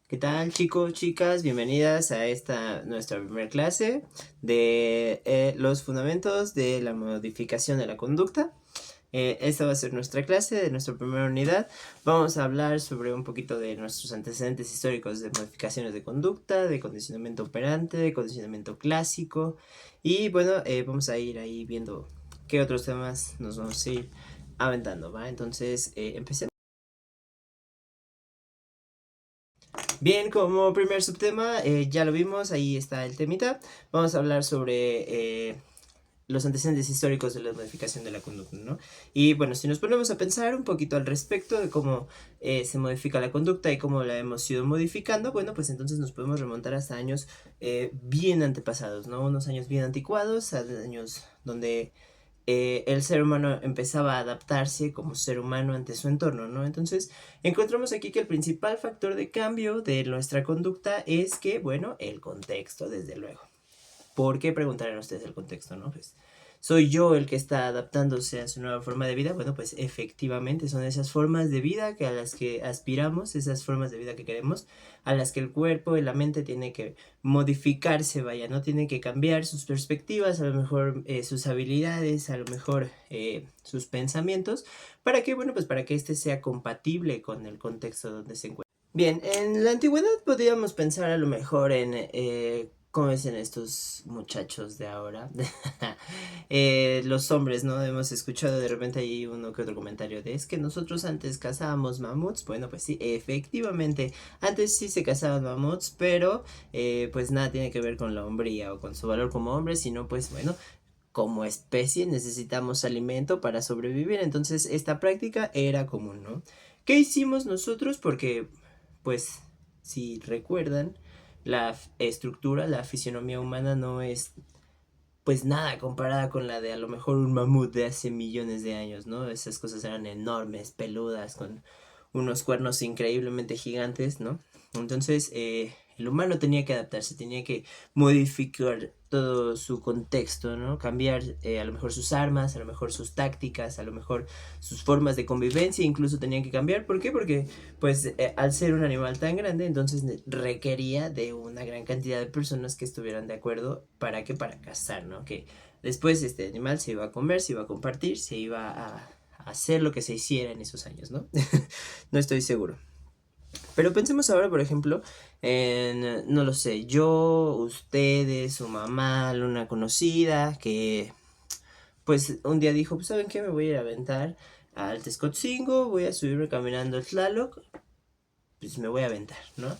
¿Qué tal, chicos, chicas? Bienvenidas a esta nuestra primera clase de los fundamentos de la modificación de la conducta. Esta va a ser nuestra clase de nuestra primera unidad. Vamos a hablar sobre un poquito de nuestros antecedentes históricos de modificaciones de conducta, de condicionamiento operante, de condicionamiento clásico. Y bueno, vamos a ir ahí viendo qué otros temas nos vamos a ir aventando, ¿va? Entonces, empecemos. Bien, como primer subtema, ya lo vimos, ahí está el temita. Vamos a hablar sobre los antecedentes históricos de la modificación de la conducta, ¿no? Y bueno, si nos ponemos a pensar un poquito al respecto de cómo se modifica la conducta y cómo la hemos ido modificando, bueno, pues entonces nos podemos remontar hasta años bien antepasados, ¿no? Unos años bien anticuados, a años donde el ser humano empezaba a adaptarse como ser humano ante su entorno, ¿no? Entonces, encontramos aquí que el principal factor de cambio de nuestra conducta es que, bueno, el contexto, desde luego. ¿Por qué preguntarán ustedes el contexto, no? Pues, ¿soy yo el que está adaptándose a su nueva forma de vida? Bueno, pues efectivamente son esas formas de vida que a las que aspiramos, esas formas de vida que queremos, a las que el cuerpo y la mente tiene que modificarse, vaya, no tiene que cambiar sus perspectivas, a lo mejor sus habilidades, a lo mejor sus pensamientos, para que, bueno, pues para que este sea compatible con el contexto donde se encuentra. Bien, en la antigüedad podríamos pensar a lo mejor en cómo es en estos muchachos de ahora. Los hombres, ¿no? Hemos escuchado de repente ahí uno que otro comentario de es que nosotros antes cazábamos mamuts. Bueno, pues sí, efectivamente, antes sí se cazaban mamuts, pero pues nada tiene que ver con la hombría o con su valor como hombre, sino pues bueno, como especie necesitamos alimento para sobrevivir, entonces esta práctica era común, ¿no? ¿Qué hicimos nosotros? Porque, pues, si recuerdan, la estructura, la fisionomía humana no es, pues, nada comparada con la de a lo mejor un mamut de hace millones de años, ¿no? Esas cosas eran enormes, peludas, con unos cuernos increíblemente gigantes, ¿no? Entonces, el humano tenía que adaptarse, tenía que modificar todo su contexto, ¿no? Cambiar a lo mejor sus armas, a lo mejor sus tácticas, a lo mejor sus formas de convivencia, incluso tenían que cambiar. ¿Por qué? Porque, pues, al ser un animal tan grande, entonces requería de una gran cantidad de personas que estuvieran de acuerdo para que para cazar, ¿no? Que después este animal se iba a comer, se iba a compartir, se iba a hacer lo que se hiciera en esos años, ¿no? No estoy seguro. Pero pensemos ahora, por ejemplo, en, no lo sé, yo, ustedes, su mamá, una conocida, que pues un día dijo, pues ¿saben qué? Me voy a ir a aventar al Texcotzingo, voy a subirme caminando el Tlaloc, pues me voy a aventar, ¿no?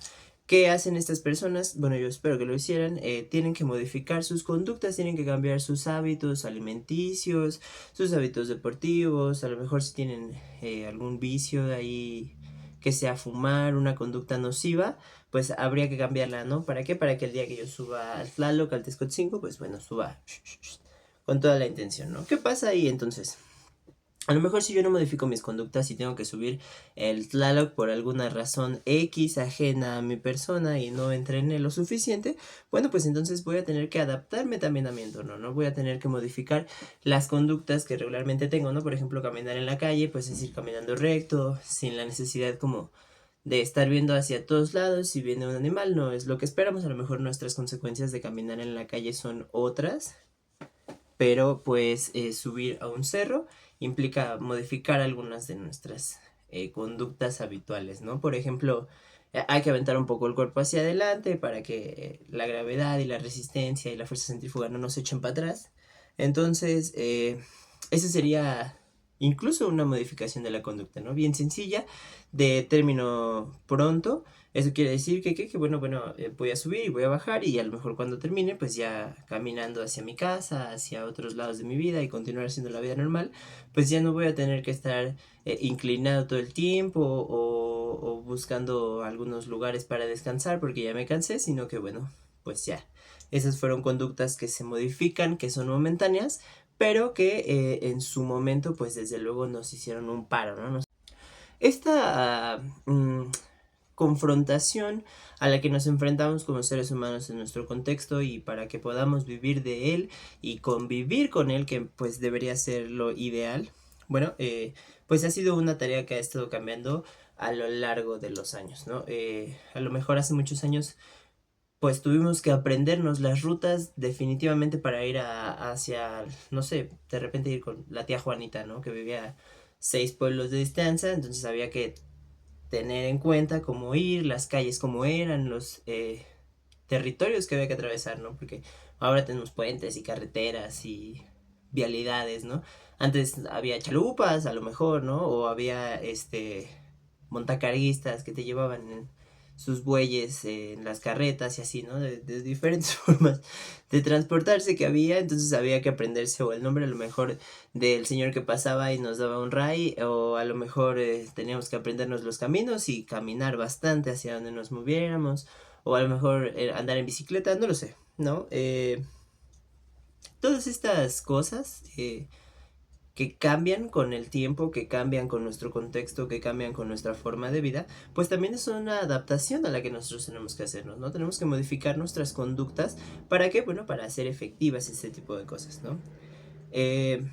¿Qué hacen estas personas? Bueno, yo espero que lo hicieran. Tienen que modificar sus conductas, tienen que cambiar sus hábitos alimenticios, sus hábitos deportivos, a lo mejor si tienen algún vicio de ahí que sea fumar, una conducta nociva, pues habría que cambiarla, ¿no? ¿Para qué? Para que el día que yo suba al Tlaloc, al Texcotzingo, pues bueno, suba con toda la intención, ¿no? ¿Qué pasa ahí entonces? A lo mejor si yo no modifico mis conductas y tengo que subir el Tlaloc por alguna razón X ajena a mi persona y no entrené lo suficiente, bueno, pues entonces voy a tener que adaptarme también a mi entorno, ¿no? Voy a tener que modificar las conductas que regularmente tengo, ¿no? Por ejemplo, caminar en la calle, pues es ir caminando recto, sin la necesidad como de estar viendo hacia todos lados. Si viene un animal, no es lo que esperamos. A lo mejor nuestras consecuencias de caminar en la calle son otras, pero pues subir a un cerro implica modificar algunas de nuestras conductas habituales, ¿no? Por ejemplo, hay que aventar un poco el cuerpo hacia adelante para que la gravedad y la resistencia y la fuerza centrífuga no nos echen para atrás. Entonces, esa sería incluso una modificación de la conducta, ¿no? Bien sencilla, de término pronto. Eso quiere decir que bueno, voy a subir y voy a bajar y a lo mejor cuando termine, pues ya caminando hacia mi casa, hacia otros lados de mi vida y continuar haciendo la vida normal, pues ya no voy a tener que estar inclinado todo el tiempo o buscando algunos lugares para descansar porque ya me cansé, sino que bueno, pues ya. Esas fueron conductas que se modifican, que son momentáneas, pero que en su momento, pues desde luego nos hicieron un paro, ¿no? Esta confrontación a la que nos enfrentamos como seres humanos en nuestro contexto y para que podamos vivir de él y convivir con él, que pues debería ser lo ideal. Bueno, pues ha sido una tarea que ha estado cambiando a lo largo de los años, ¿no? A lo mejor hace muchos años pues tuvimos que aprendernos las rutas definitivamente para ir hacia, no sé, de repente ir con la tía Juanita, ¿no? Que vivía a 6 pueblos de distancia, entonces había que tener en cuenta cómo ir, las calles cómo eran, los territorios que había que atravesar, ¿no? Porque ahora tenemos puentes y carreteras y vialidades, ¿no? Antes había chalupas, a lo mejor, ¿no? O había montacarguistas que te llevaban en sus bueyes en las carretas y así, ¿no? De diferentes formas de transportarse que había, entonces había que aprenderse o el nombre a lo mejor del señor que pasaba y nos daba un ray, o a lo mejor teníamos que aprendernos los caminos y caminar bastante hacia donde nos moviéramos, o a lo mejor andar en bicicleta, no lo sé, ¿no? Todas estas cosas que cambian con el tiempo, que cambian con nuestro contexto, que cambian con nuestra forma de vida, pues también es una adaptación a la que nosotros tenemos que hacernos, ¿no? Tenemos que modificar nuestras conductas. ¿Para qué? Bueno, para hacer efectivas este tipo de cosas, ¿no? Eh,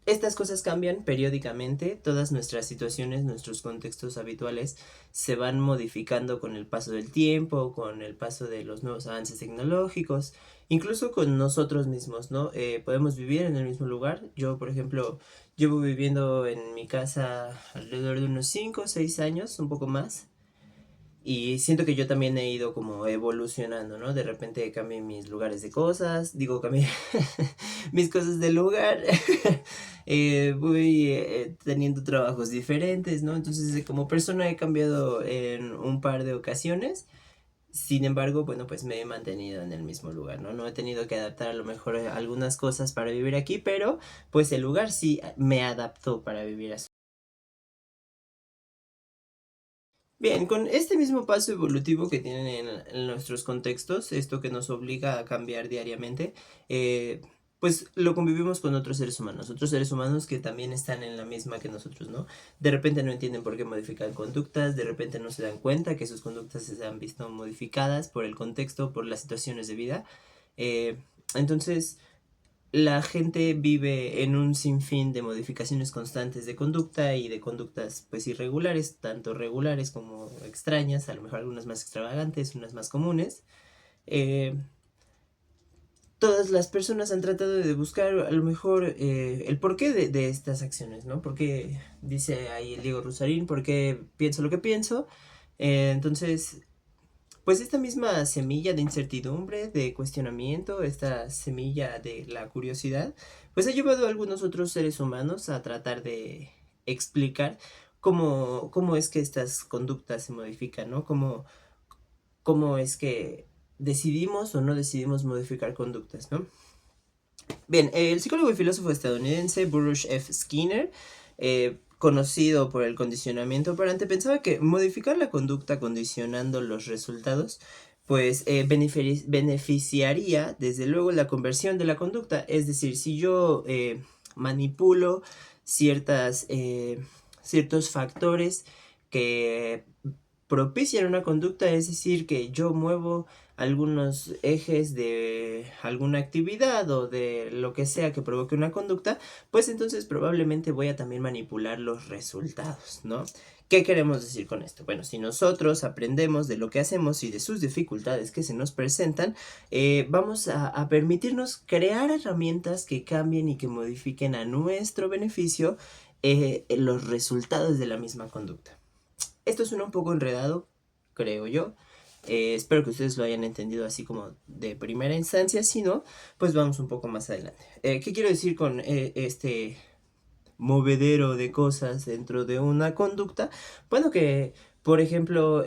Estas cosas cambian periódicamente, todas nuestras situaciones, nuestros contextos habituales se van modificando con el paso del tiempo, con el paso de los nuevos avances tecnológicos, incluso con nosotros mismos, ¿no? Podemos vivir en el mismo lugar. Yo, por ejemplo, llevo viviendo en mi casa alrededor de unos 5 o 6 años, un poco más. Y siento que yo también he ido como evolucionando, ¿no? De repente cambié mis lugares de cosas, digo, cambié mis cosas de lugar, voy teniendo trabajos diferentes, ¿no? Entonces como persona he cambiado en un par de ocasiones, sin embargo, bueno, pues me he mantenido en el mismo lugar, ¿no? No he tenido que adaptar a lo mejor algunas cosas para vivir aquí, pero pues el lugar sí me adaptó para vivir así. Bien, con este mismo paso evolutivo que tienen en nuestros contextos, esto que nos obliga a cambiar diariamente, eh, pues lo convivimos con otros seres humanos que también están en la misma que nosotros, ¿no? De repente no entienden por qué modifican conductas, de repente no se dan cuenta que sus conductas se han visto modificadas por el contexto, por las situaciones de vida. Eh, entonces, la gente vive en un sinfín de modificaciones constantes de conducta y de conductas pues irregulares, tanto regulares como extrañas, a lo mejor algunas más extravagantes, unas más comunes. Eh, Todas las personas han tratado de buscar a lo mejor el porqué de estas acciones, ¿no? Porque dice ahí el Diego Rusarín, ¿por qué pienso lo que pienso? Entonces, pues esta misma semilla de incertidumbre, de cuestionamiento, esta semilla de la curiosidad, pues ha llevado a algunos otros seres humanos a tratar de explicar cómo es que estas conductas se modifican, ¿no? Cómo es que decidimos o no decidimos modificar conductas, ¿no? Bien, el psicólogo y filósofo estadounidense Burroughs F. Skinner, conocido por el condicionamiento operante, pensaba que modificar la conducta condicionando los resultados, pues beneficiaría desde luego la conversión de la conducta. Es decir, si yo manipulo ciertas, ciertos factores que propician una conducta, es decir, que yo muevo algunos ejes de alguna actividad o de lo que sea que provoque una conducta, pues entonces probablemente voy a también manipular los resultados, ¿no? ¿Qué queremos decir con esto? Bueno, si nosotros aprendemos de lo que hacemos y de sus dificultades que se nos presentan, vamos a permitirnos crear herramientas que cambien y que modifiquen a nuestro beneficio los resultados de la misma conducta. Esto suena un poco enredado, creo yo. Espero que ustedes lo hayan entendido así como de primera instancia. Si no, pues vamos un poco más adelante. ¿Qué quiero decir con este movedero de cosas dentro de una conducta? Bueno, que, por ejemplo,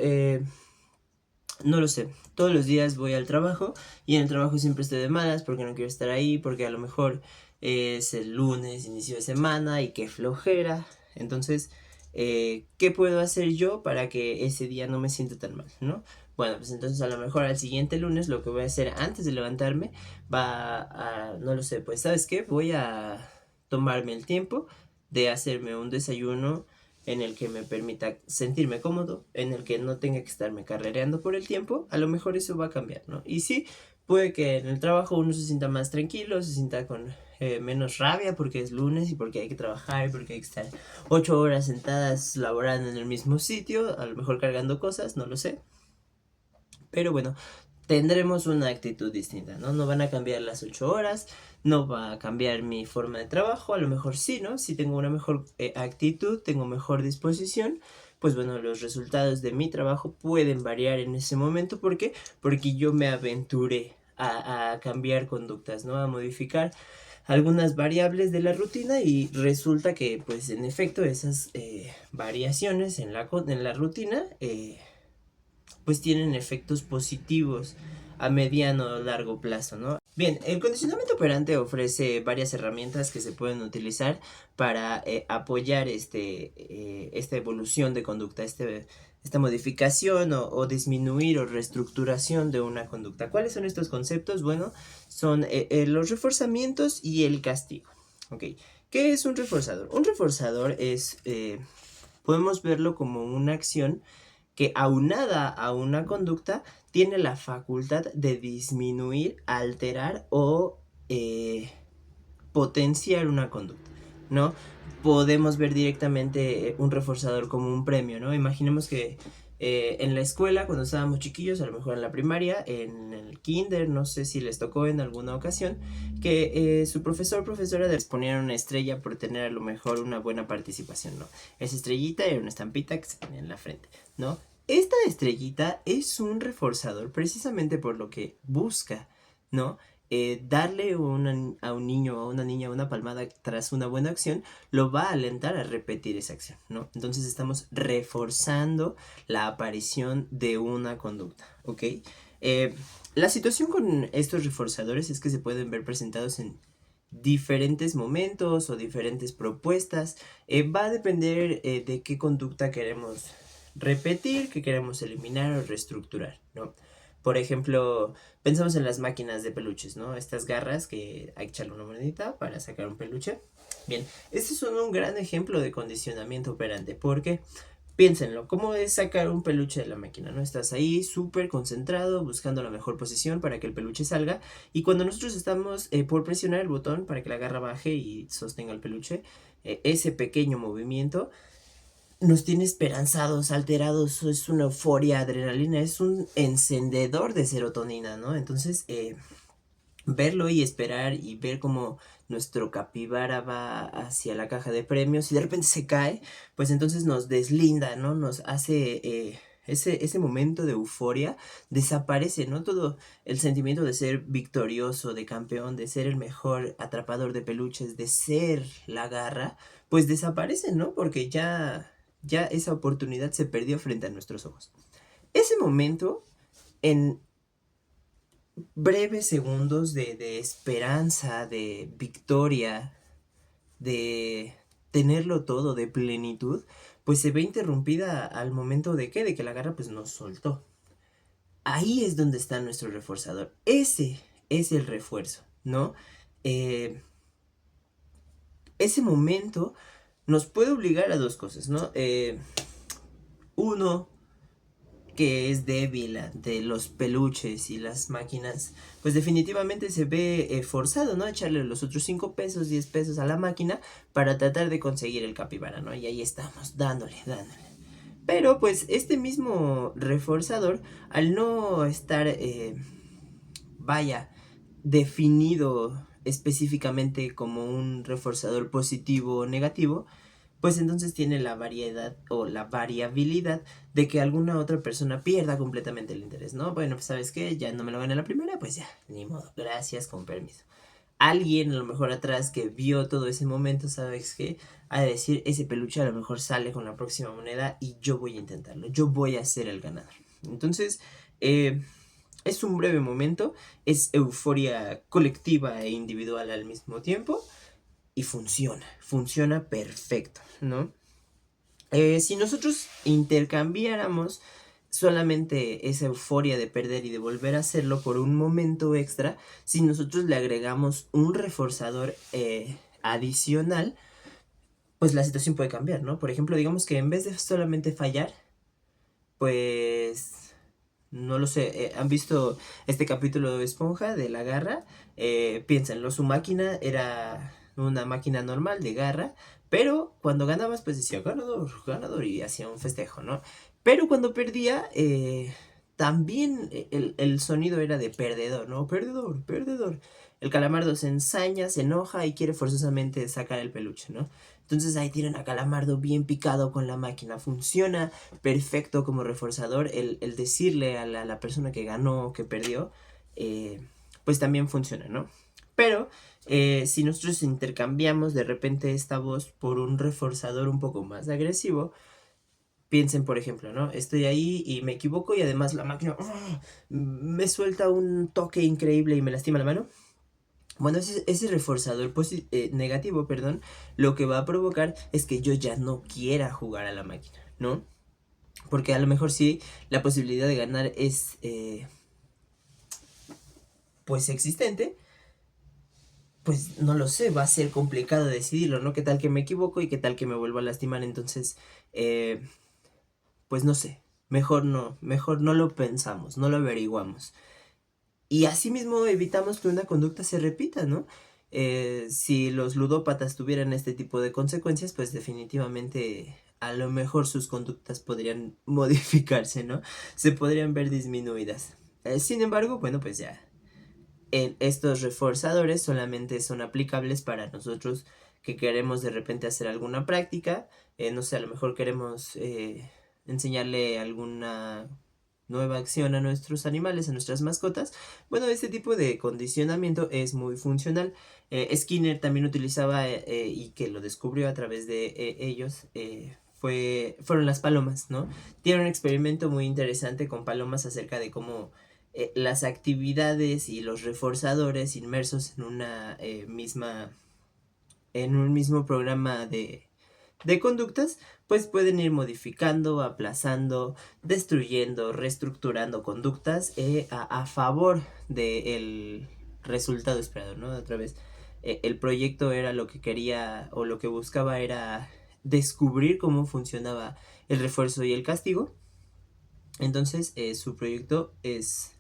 no lo sé, todos los días voy al trabajo y en el trabajo siempre estoy de malas porque no quiero estar ahí, porque a lo mejor es el lunes, inicio de semana y qué flojera. Entonces, ¿qué puedo hacer yo para que ese día no me sienta tan mal, ¿no? Bueno, pues entonces a lo mejor al siguiente lunes lo que voy a hacer antes de levantarme va a, no lo sé, pues ¿sabes qué? Voy a tomarme el tiempo de hacerme un desayuno en el que me permita sentirme cómodo, en el que no tenga que estarme carrereando por el tiempo, a lo mejor eso va a cambiar, ¿no? Y sí, puede que en el trabajo uno se sienta más tranquilo, se sienta con menos rabia porque es lunes y porque hay que trabajar y porque hay que estar 8 horas sentadas laborando en el mismo sitio, a lo mejor cargando cosas, no lo sé. Pero bueno, tendremos una actitud distinta, ¿no? No van a cambiar las 8 horas, no va a cambiar mi forma de trabajo, a lo mejor sí, ¿no? Si tengo una mejor actitud, tengo mejor disposición, pues bueno, los resultados de mi trabajo pueden variar en ese momento. ¿Por qué? Porque yo me aventuré a cambiar conductas, ¿no? A modificar algunas variables de la rutina y resulta que, pues en efecto, esas variaciones en la rutina pues tienen efectos positivos a mediano o largo plazo, ¿no? Bien, el condicionamiento operante ofrece varias herramientas que se pueden utilizar para apoyar esta evolución de conducta, esta modificación o disminuir o reestructuración de una conducta. ¿Cuáles son estos conceptos? Bueno, son los reforzamientos y el castigo. Ok, ¿qué es un reforzador? Un reforzador es, podemos verlo como una acción que aunada a una conducta tiene la facultad de disminuir, alterar o potenciar una conducta, ¿no? Podemos ver directamente un reforzador como un premio, ¿no? Imaginemos que en la escuela, cuando estábamos chiquillos, a lo mejor en la primaria, en el kinder, no sé si les tocó en alguna ocasión, que su profesor o profesora les ponían una estrella por tener a lo mejor una buena participación, ¿no? Esa estrellita era una estampita que se ponía en la frente, ¿no? Esta estrellita es un reforzador precisamente por lo que busca, ¿no? Darle a un niño o a una niña una palmada tras una buena acción lo va a alentar a repetir esa acción, ¿no? Entonces estamos reforzando la aparición de una conducta, ¿ok? La situación con estos reforzadores es que se pueden ver presentados en diferentes momentos o diferentes propuestas. Va a depender de qué conducta queremos repetir, qué queremos eliminar o reestructurar, ¿no? Por ejemplo, pensamos en las máquinas de peluches, ¿no? Estas garras que hay que echarle una monedita para sacar un peluche. Bien, este es un gran ejemplo de condicionamiento operante, porque piénsenlo, ¿cómo es sacar un peluche de la máquina? ¿No? Estás ahí súper concentrado, buscando la mejor posición para que el peluche salga, y cuando nosotros estamos por presionar el botón para que la garra baje y sostenga el peluche, ese pequeño movimiento nos tiene esperanzados, alterados, es una euforia, adrenalina, es un encendedor de serotonina, ¿no? Entonces, verlo y esperar y ver cómo nuestro capibara va hacia la caja de premios y de repente se cae, pues entonces nos deslinda, ¿no? Nos hace ese momento de euforia, desaparece, ¿no? Todo el sentimiento de ser victorioso, de campeón, de ser el mejor atrapador de peluches, de ser la garra, pues desaparece, ¿no? Porque ya esa oportunidad se perdió frente a nuestros ojos. Ese momento, en breves segundos de esperanza, de victoria, de tenerlo todo, de plenitud, pues se ve interrumpida al momento de ¿qué? De que la garra pues nos soltó. Ahí es donde está nuestro reforzador. Ese es el refuerzo, ¿no? Eh, ese momento nos puede obligar a dos cosas, ¿no? Uno, que es débil ante los peluches y las máquinas, pues definitivamente se ve forzado, ¿no? Echarle los otros 5 pesos, 10 pesos a la máquina para tratar de conseguir el capibara, ¿no? Y ahí estamos, dándole, dándole. Pero pues este mismo reforzador, al no estar, vaya, definido específicamente como un reforzador positivo o negativo, pues entonces tiene la variedad o la variabilidad de que alguna otra persona pierda completamente el interés, ¿no? Bueno, pues sabes qué, ya no me lo gané la primera, pues ya, ni modo, gracias, con permiso. Alguien a lo mejor atrás que vio todo ese momento, ¿sabes qué? A decir, ese peluche a lo mejor sale con la próxima moneda y yo voy a intentarlo, yo voy a ser el ganador. Entonces, es un breve momento, es euforia colectiva e individual al mismo tiempo y funciona perfecto, ¿no? Si nosotros intercambiáramos solamente esa euforia de perder y de volver a hacerlo por un momento extra, si nosotros le agregamos un reforzador adicional, pues la situación puede cambiar, ¿no? Por ejemplo, digamos que en vez de solamente fallar, pues no lo sé, ¿han visto este capítulo de Esponja de la garra? Piénsenlo, su máquina era una máquina normal de garra, pero cuando ganabas pues decía ganador, ganador y hacía un festejo, ¿no? Pero cuando perdía, también el sonido era de perdedor, ¿no? Perdedor, perdedor. El calamardo se ensaña, se enoja y quiere forzosamente sacar el peluche, ¿no? Entonces ahí tienen a Calamardo bien picado con la máquina. Funciona perfecto como reforzador el decirle a la persona que ganó, que perdió, pues también funciona, ¿no? Pero si nosotros intercambiamos de repente esta voz por un reforzador un poco más agresivo, piensen por ejemplo, ¿no? Estoy ahí y me equivoco y además la máquina me suelta un toque increíble y me lastima la mano. Bueno, ese reforzador negativo, perdón, lo que va a provocar es que yo ya no quiera jugar a la máquina, ¿no? Porque a lo mejor sí la posibilidad de ganar es pues existente, pues no lo sé, va a ser complicado decidirlo, ¿no? ¿Qué tal que me equivoco y qué tal que me vuelvo a lastimar? Entonces, eh, pues no sé, mejor no lo pensamos, no lo averiguamos. Y asimismo evitamos que una conducta se repita, ¿no? Si los ludópatas tuvieran este tipo de consecuencias, pues definitivamente a lo mejor sus conductas podrían modificarse, ¿no? Se podrían ver disminuidas. Sin embargo, bueno, pues ya, estos reforzadores solamente son aplicables para nosotros que queremos de repente hacer alguna práctica, no sé, a lo mejor queremos enseñarle alguna nueva acción a nuestros animales, a nuestras mascotas. Bueno, este tipo de condicionamiento es muy funcional. Skinner también utilizaba y que lo descubrió a través de ellos. Fueron las palomas, ¿no? Tiene un experimento muy interesante con palomas acerca de cómo las actividades y los reforzadores inmersos en una en un mismo programa de conductas, pues pueden ir modificando, aplazando, destruyendo, reestructurando conductas a favor del resultado esperado, ¿no? Otra vez, el proyecto era lo que quería o lo que buscaba era descubrir cómo funcionaba el refuerzo y el castigo. Entonces, su proyecto es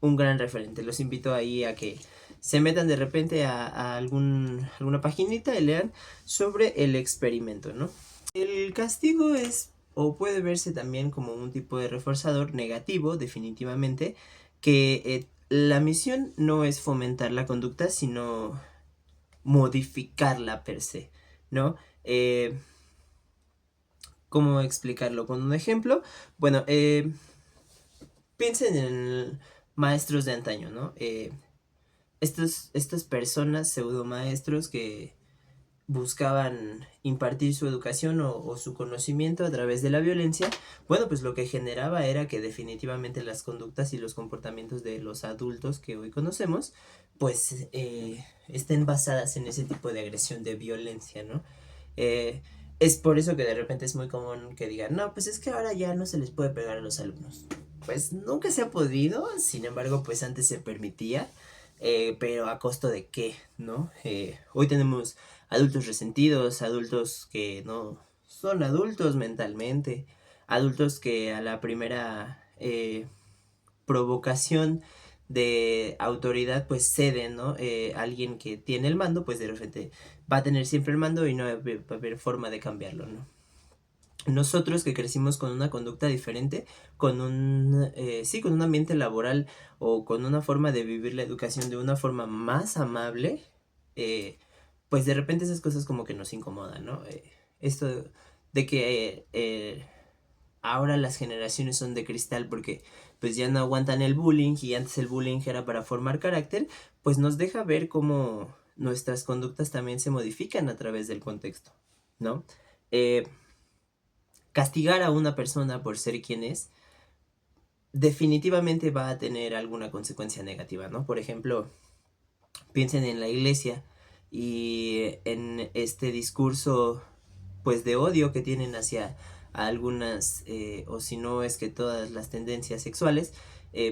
un gran referente. Los invito ahí a que se metan de repente a alguna paginita y lean sobre el experimento, ¿no? El castigo es o puede verse también como un tipo de reforzador negativo, definitivamente, que la misión no es fomentar la conducta, sino modificarla per se, ¿no? ¿Cómo explicarlo con un ejemplo? Bueno, piensen en maestros de antaño, ¿no? Estas personas, pseudo maestros que buscaban impartir su educación o su conocimiento a través de la violencia, bueno, pues lo que generaba era que definitivamente las conductas y los comportamientos de los adultos que hoy conocemos, pues estén basadas en ese tipo de agresión, de violencia, ¿no? Eh, es por eso que de repente es muy común que digan, no, pues es que ahora ya no se les puede pegar a los alumnos. Pues nunca se ha podido, sin embargo, pues antes se permitía, pero a costo de qué, ¿no? Hoy tenemos adultos resentidos, adultos que no son adultos mentalmente, adultos que a la primera provocación de autoridad pues ceden, ¿no? Alguien que tiene el mando pues de repente va a tener siempre el mando y no va a haber forma de cambiarlo, ¿no? Nosotros que crecimos con una conducta diferente, con sí, con un ambiente laboral o con una forma de vivir la educación de una forma más amable, pues de repente esas cosas como que nos incomodan, ¿no? Esto de que ahora las generaciones son de cristal porque pues ya no aguantan el bullying y antes el bullying era para formar carácter, pues nos deja ver cómo nuestras conductas también se modifican a través del contexto, ¿no? Eh, Castigar a una persona por ser quien es, definitivamente va a tener alguna consecuencia negativa, ¿no? Por ejemplo, piensen en la iglesia y en este discurso, pues, de odio que tienen hacia algunas, o si no es que todas las tendencias sexuales,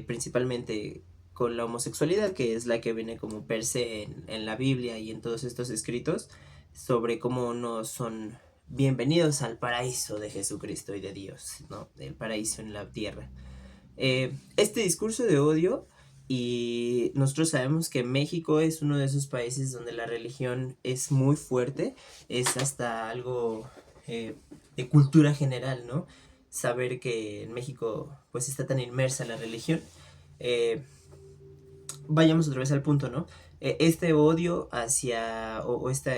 principalmente con la homosexualidad, que es la que viene como per se en la Biblia y en todos estos escritos, sobre cómo no son bienvenidos al paraíso de Jesucristo y de Dios, ¿no? El paraíso en la tierra. Este discurso de odio, y nosotros sabemos que México es uno de esos países donde la religión es muy fuerte, es hasta algo eh, de cultura general, ¿no? Saber que en México pues está tan inmersa la religión. Eh, Vayamos otra vez al punto, ¿no? Este odio hacia, o esta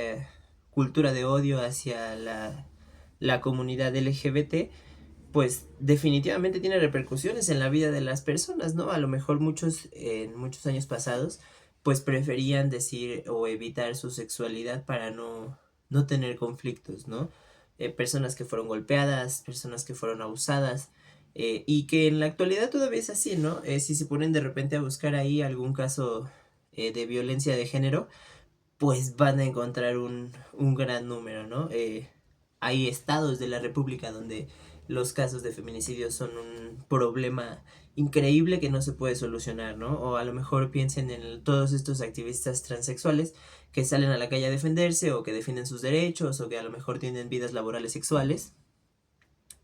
cultura de odio hacia la comunidad LGBT, pues definitivamente tiene repercusiones en la vida de las personas, ¿no? A lo mejor muchos, en muchos años pasados, pues preferían decir o evitar su sexualidad para no tener conflictos, ¿no? Personas que fueron golpeadas, personas que fueron abusadas, y que en la actualidad todavía es así, ¿no? Si se ponen de repente a buscar ahí algún caso de violencia de género, pues van a encontrar un gran número, ¿no? Hay estados de la República donde los casos de feminicidio son un problema increíble que no se puede solucionar, ¿no? O a lo mejor piensen en todos estos activistas transexuales que salen a la calle a defenderse o que defienden sus derechos o que a lo mejor tienen vidas laborales sexuales,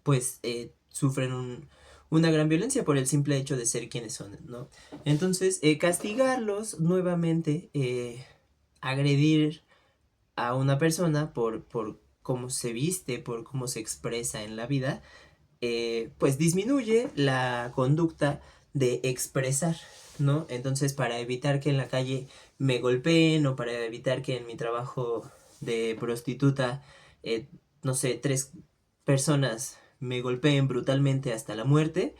pues sufren una gran violencia por el simple hecho de ser quienes son, ¿no? Entonces, castigarlos nuevamente, agredir a una persona por cómo se viste, por cómo se expresa en la vida, pues disminuye la conducta de expresar, ¿no? Entonces, para evitar que en la calle me golpeen o para evitar que en mi trabajo de prostituta, eh, no sé, 3 personas me golpeen brutalmente hasta la muerte,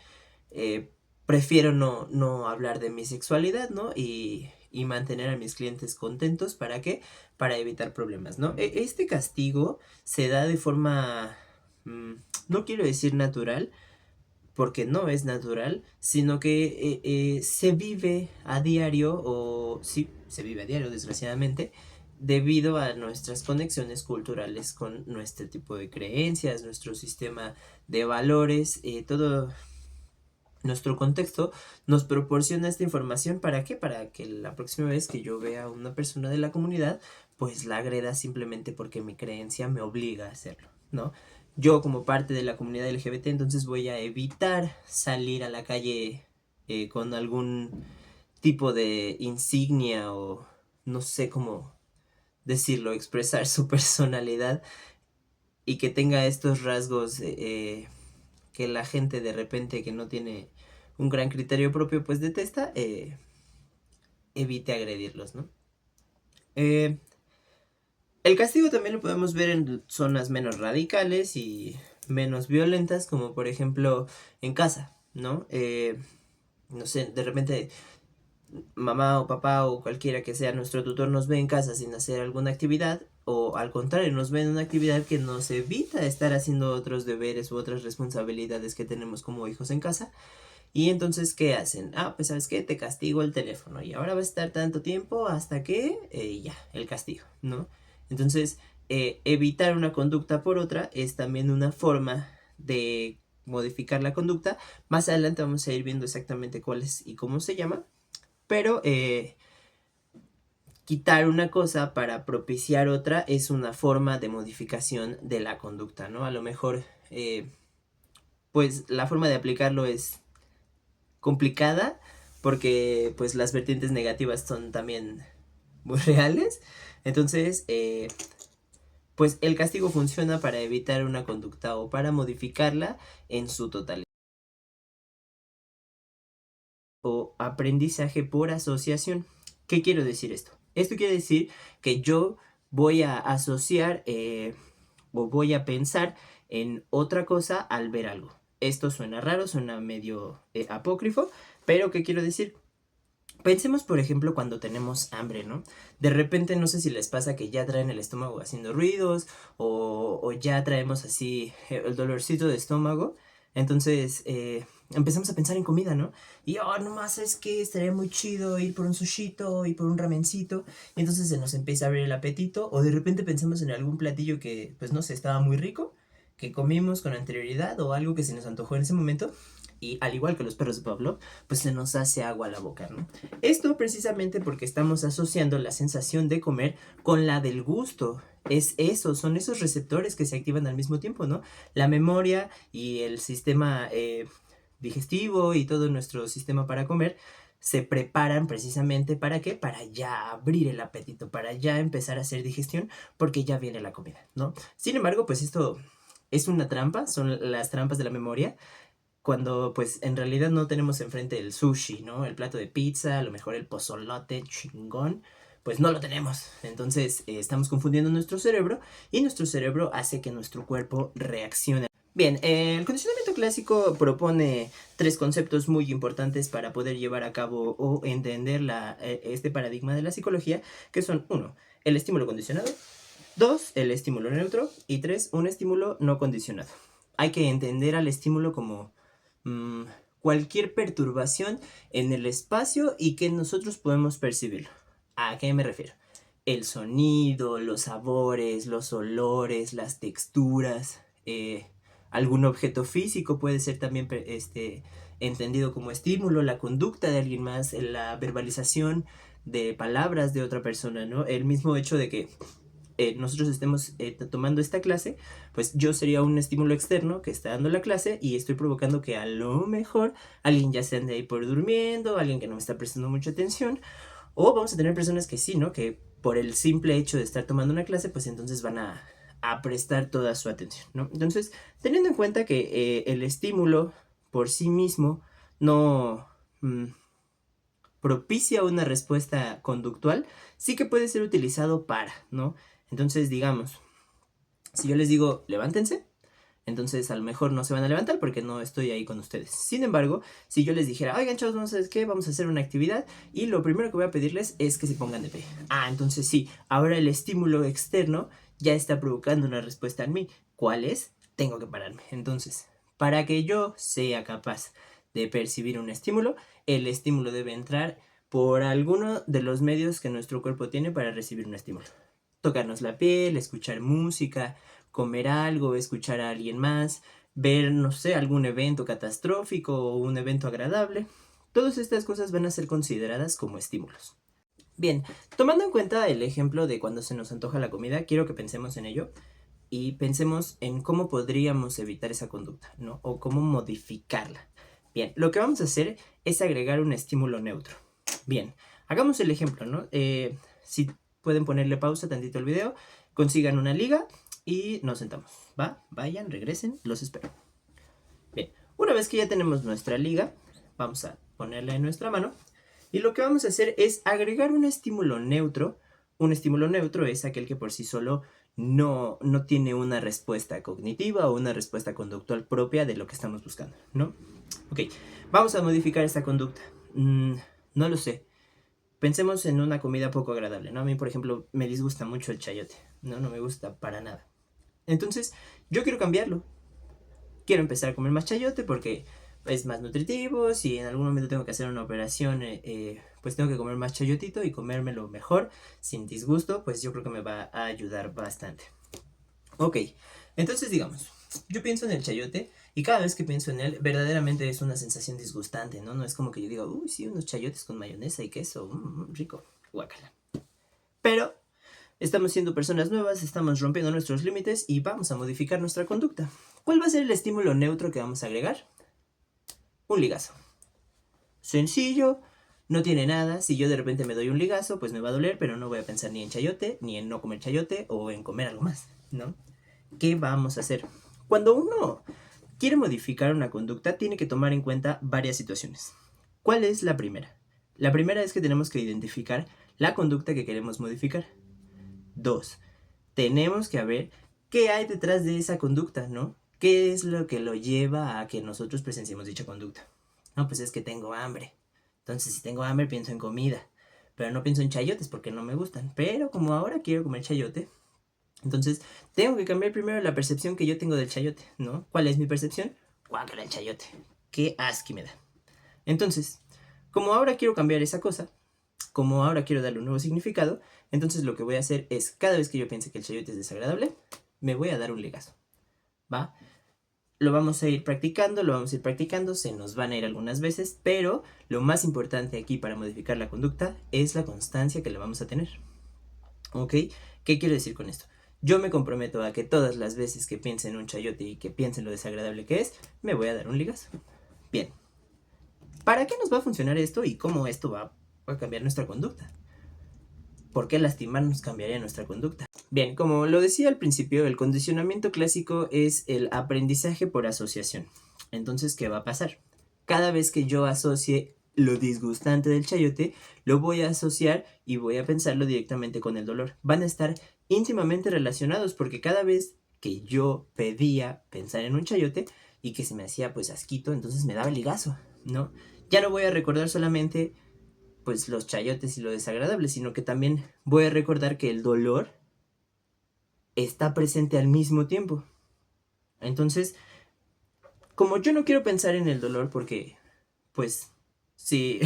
eh, prefiero no hablar de mi sexualidad, ¿no? Y mantener a mis clientes contentos. ¿Para qué? Para evitar problemas, ¿no? Este castigo se da de forma, mm, no quiero decir natural, porque no es natural, sino que se vive a diario, o sí, se vive a diario, desgraciadamente, debido a nuestras conexiones culturales con nuestro tipo de creencias, nuestro sistema de valores, todo nuestro contexto nos proporciona esta información. ¿Para qué? Para que la próxima vez que yo vea a una persona de la comunidad, pues la agreda simplemente porque mi creencia me obliga a hacerlo, ¿no? Yo como parte de la comunidad LGBT, entonces voy a evitar salir a la calle con algún tipo de insignia o no sé cómo decirlo, expresar su personalidad y que tenga estos rasgos que la gente de repente que no tiene un gran criterio propio pues detesta, evite agredirlos, ¿no? Eh, el castigo también lo podemos ver en zonas menos radicales y menos violentas, como por ejemplo en casa, ¿no? No sé, de repente mamá o papá o cualquiera que sea nuestro tutor nos ve en casa sin hacer alguna actividad, o al contrario nos ve en una actividad que nos evita estar haciendo otros deberes u otras responsabilidades que tenemos como hijos en casa. Y entonces, ¿qué hacen? Ah, pues sabes qué, te castigo el teléfono y ahora va a estar tanto tiempo hasta que ya, el castigo, ¿no? Entonces, evitar una conducta por otra es también una forma de modificar la conducta. Más adelante vamos a ir viendo exactamente cuál es y cómo se llama, pero quitar una cosa para propiciar otra es una forma de modificación de la conducta, ¿no? A lo mejor, pues la forma de aplicarlo es complicada porque pues las vertientes negativas son también muy reales. Entonces, pues el castigo funciona para evitar una conducta o para modificarla en su totalidad. O aprendizaje por asociación. ¿Qué quiero decir esto? Esto quiere decir que yo voy a asociar o voy a pensar en otra cosa al ver algo. Esto suena raro, suena medio apócrifo, pero ¿qué quiero decir? Pensemos, por ejemplo, cuando tenemos hambre, ¿no? De repente, no sé si les pasa que ya traen el estómago haciendo ruidos o ya traemos así el dolorcito de estómago. Entonces, empezamos a pensar en comida, ¿no? Y, oh, nomás es que estaría muy chido ir por un sushito, ir por un ramencito. Y entonces se nos empieza a abrir el apetito. O de repente pensamos en algún platillo que, pues no sé, estaba muy rico, que comimos con anterioridad o algo que se nos antojó en ese momento. Y al igual que los perros de Pablo, pues se nos hace agua a la boca, ¿no? Esto precisamente porque estamos asociando la sensación de comer con la del gusto. Es eso, son esos receptores que se activan al mismo tiempo, ¿no? La memoria y el sistema digestivo y todo nuestro sistema para comer se preparan precisamente ¿para qué? Para ya abrir el apetito, para ya empezar a hacer digestión, porque ya viene la comida, ¿no? Sin embargo, pues esto es una trampa, son las trampas de la memoria, cuando pues en realidad no tenemos enfrente el sushi, ¿no? El plato de pizza, a lo mejor el pozolote chingón, pues no lo tenemos. Entonces estamos confundiendo nuestro cerebro y nuestro cerebro hace que nuestro cuerpo reaccione. Bien, el condicionamiento clásico propone tres conceptos muy importantes para poder llevar a cabo o entender este paradigma de la psicología, que son uno, el estímulo condicionado, dos, el estímulo neutro y tres, un estímulo no condicionado. Hay que entender al estímulo como cualquier perturbación en el espacio y que nosotros podemos percibirlo. ¿A qué me refiero? El sonido, los sabores, los olores, las texturas, algún objeto físico puede ser también entendido como estímulo, la conducta de alguien más, la verbalización de palabras de otra persona, ¿no? El mismo hecho de que nosotros estemos tomando esta clase, pues yo sería un estímulo externo que está dando la clase y estoy provocando que a lo mejor alguien ya se ande ahí por durmiendo, alguien que no me está prestando mucha atención, o vamos a tener personas que sí, ¿no? Que por el simple hecho de estar tomando una clase, pues entonces van a prestar toda su atención, ¿no? Entonces, teniendo en cuenta que el estímulo por sí mismo no propicia una respuesta conductual, sí que puede ser utilizado para, ¿no? Entonces, digamos, si yo les digo, levántense, entonces a lo mejor no se van a levantar porque no estoy ahí con ustedes. Sin embargo, si yo les dijera, oigan chavos, vamos a hacer qué, vamos a hacer una actividad y lo primero que voy a pedirles es que se pongan de pie. Ah, entonces sí, ahora el estímulo externo ya está provocando una respuesta en mí. ¿Cuál es? Tengo que pararme. Entonces, para que yo sea capaz de percibir un estímulo, el estímulo debe entrar por alguno de los medios que nuestro cuerpo tiene para recibir un estímulo. Tocarnos la piel, escuchar música, comer algo, escuchar a alguien más, ver, no sé, algún evento catastrófico o un evento agradable. Todas estas cosas van a ser consideradas como estímulos. Bien, tomando en cuenta el ejemplo de cuando se nos antoja la comida, quiero que pensemos en ello y pensemos en cómo podríamos evitar esa conducta, ¿no? O cómo modificarla. Bien, lo que vamos a hacer es agregar un estímulo neutro. Bien, hagamos el ejemplo, ¿no? Si pueden ponerle pausa tantito al video, consigan una liga y nos sentamos, ¿va? Vayan, regresen, los espero. Bien, una vez que ya tenemos nuestra liga, vamos a ponerla en nuestra mano y lo que vamos a hacer es agregar un estímulo neutro. Un estímulo neutro es aquel que por sí solo no tiene una respuesta cognitiva o una respuesta conductual propia de lo que estamos buscando, ¿no? Ok, vamos a modificar esta conducta. No lo sé. Pensemos en una comida poco agradable, ¿no? A mí, por ejemplo, me disgusta mucho el chayote, ¿no? No me gusta para nada. Entonces, yo quiero cambiarlo. Quiero empezar a comer más chayote porque es más nutritivo. Si en algún momento tengo que hacer una operación, pues tengo que comer más chayotito y comérmelo mejor, sin disgusto, pues yo creo que me va a ayudar bastante. Ok, entonces digamos, yo pienso en el chayote y cada vez que pienso en él, verdaderamente es una sensación disgustante, ¿no? No es como que yo diga, uy, sí, unos chayotes con mayonesa y queso, rico, guácala. Pero estamos siendo personas nuevas, estamos rompiendo nuestros límites y vamos a modificar nuestra conducta. ¿Cuál va a ser el estímulo neutro que vamos a agregar? Un ligazo. Sencillo, no tiene nada. Si yo de repente me doy un ligazo, pues me va a doler, pero no voy a pensar ni en chayote, ni en no comer chayote o en comer algo más, ¿no? ¿Qué vamos a hacer? Cuando uno quiere modificar una conducta, tiene que tomar en cuenta varias situaciones. ¿Cuál es la primera? La primera es que tenemos que identificar la conducta que queremos modificar. 2. Tenemos que ver qué hay detrás de esa conducta, ¿no? ¿Qué es lo que lo lleva a que nosotros presenciemos dicha conducta? No, pues es que tengo hambre. Entonces, si tengo hambre, pienso en comida. Pero no pienso en chayotes porque no me gustan. Pero como ahora quiero comer chayote, entonces tengo que cambiar primero la percepción que yo tengo del chayote, ¿no? ¿Cuál es mi percepción? Guácala el chayote. Qué asco me da. Entonces, como ahora quiero cambiar esa cosa, como ahora quiero darle un nuevo significado, entonces lo que voy a hacer es, cada vez que yo piense que el chayote es desagradable, me voy a dar un legazo, ¿va? Lo vamos a ir practicando, se nos van a ir algunas veces, pero lo más importante aquí para modificar la conducta es la constancia que le vamos a tener, ¿ok? ¿Qué quiero decir con esto? Yo me comprometo a que todas las veces que piense en un chayote y que piense en lo desagradable que es, me voy a dar un ligazo. Bien, ¿para qué nos va a funcionar esto y cómo esto va a cambiar nuestra conducta? ¿Por qué lastimarnos cambiaría nuestra conducta? Bien, como lo decía al principio, el condicionamiento clásico es el aprendizaje por asociación. Entonces, ¿qué va a pasar? Cada vez que yo asocie lo disgustante del chayote, lo voy a asociar y voy a pensarlo directamente con el dolor. Van a estar íntimamente relacionados porque cada vez que yo pedía pensar en un chayote y que se me hacía pues asquito, entonces me daba el ligazo, ¿no? Ya no voy a recordar solamente pues los chayotes y lo desagradable, sino que también voy a recordar que el dolor está presente al mismo tiempo. Entonces, como yo no quiero pensar en el dolor porque, pues, si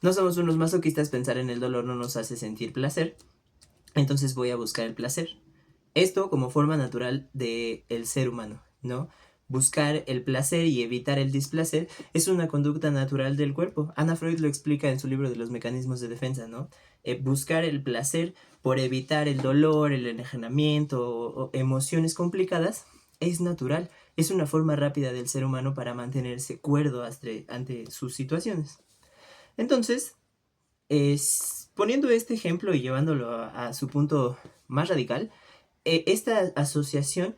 no somos unos masoquistas, pensar en el dolor no nos hace sentir placer, entonces voy a buscar el placer. Esto como forma natural del ser humano, ¿no? Buscar el placer y evitar el displacer es una conducta natural del cuerpo. Anna Freud lo explica en su libro de los mecanismos de defensa, ¿no? Buscar el placer por evitar el dolor, el enajenamiento o emociones complicadas es natural. Es una forma rápida del ser humano para mantenerse cuerdo ante sus situaciones. Entonces, poniendo este ejemplo y llevándolo a su punto más radical, esta asociación,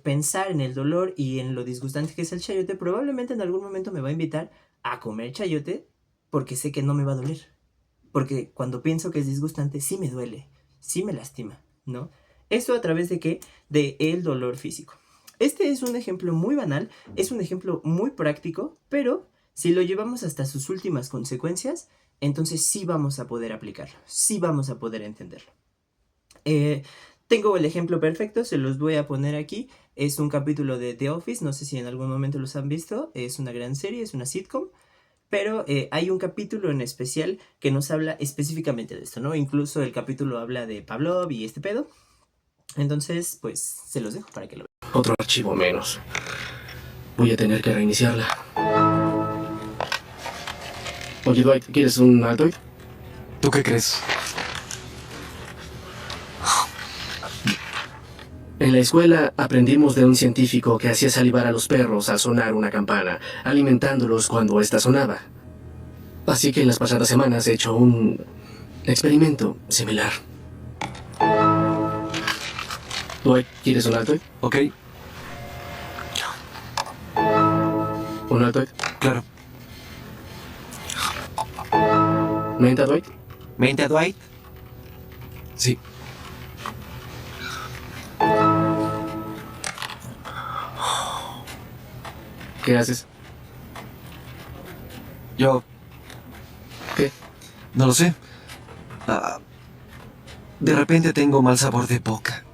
pensar en el dolor y en lo disgustante que es el chayote, probablemente en algún momento me va a invitar a comer chayote porque sé que no me va a doler. Porque cuando pienso que es disgustante, sí me duele, sí me lastima, ¿no? Esto a través de qué? De el dolor físico. Este es un ejemplo muy banal, es un ejemplo muy práctico, pero si lo llevamos hasta sus últimas consecuencias, entonces sí vamos a poder aplicarlo, sí vamos a poder entenderlo. Tengo el ejemplo perfecto, se los voy a poner aquí. Es un capítulo de The Office, no sé si en algún momento los han visto. Es una gran serie, es una sitcom. Pero hay un capítulo en especial que nos habla específicamente de esto, ¿no? Incluso el capítulo habla de Pavlov y este pedo. Entonces, pues, se los dejo para que lo vean. Otro archivo menos. Voy a tener que reiniciarla. Oye, Dwight, ¿quieres un Altoid? ¿Tú qué crees? En la escuela aprendimos de un científico que hacía salivar a los perros al sonar una campana, alimentándolos cuando ésta sonaba. Así que en las pasadas semanas he hecho un experimento similar. Dwight, ¿quieres un Altoid? Ok, ¿Un Altoid? claro. ¿Menta, Dwight? ¿Menta, Dwight? Sí. ¿Qué haces? Yo ¿Qué? no lo sé. De repente tengo mal sabor de boca.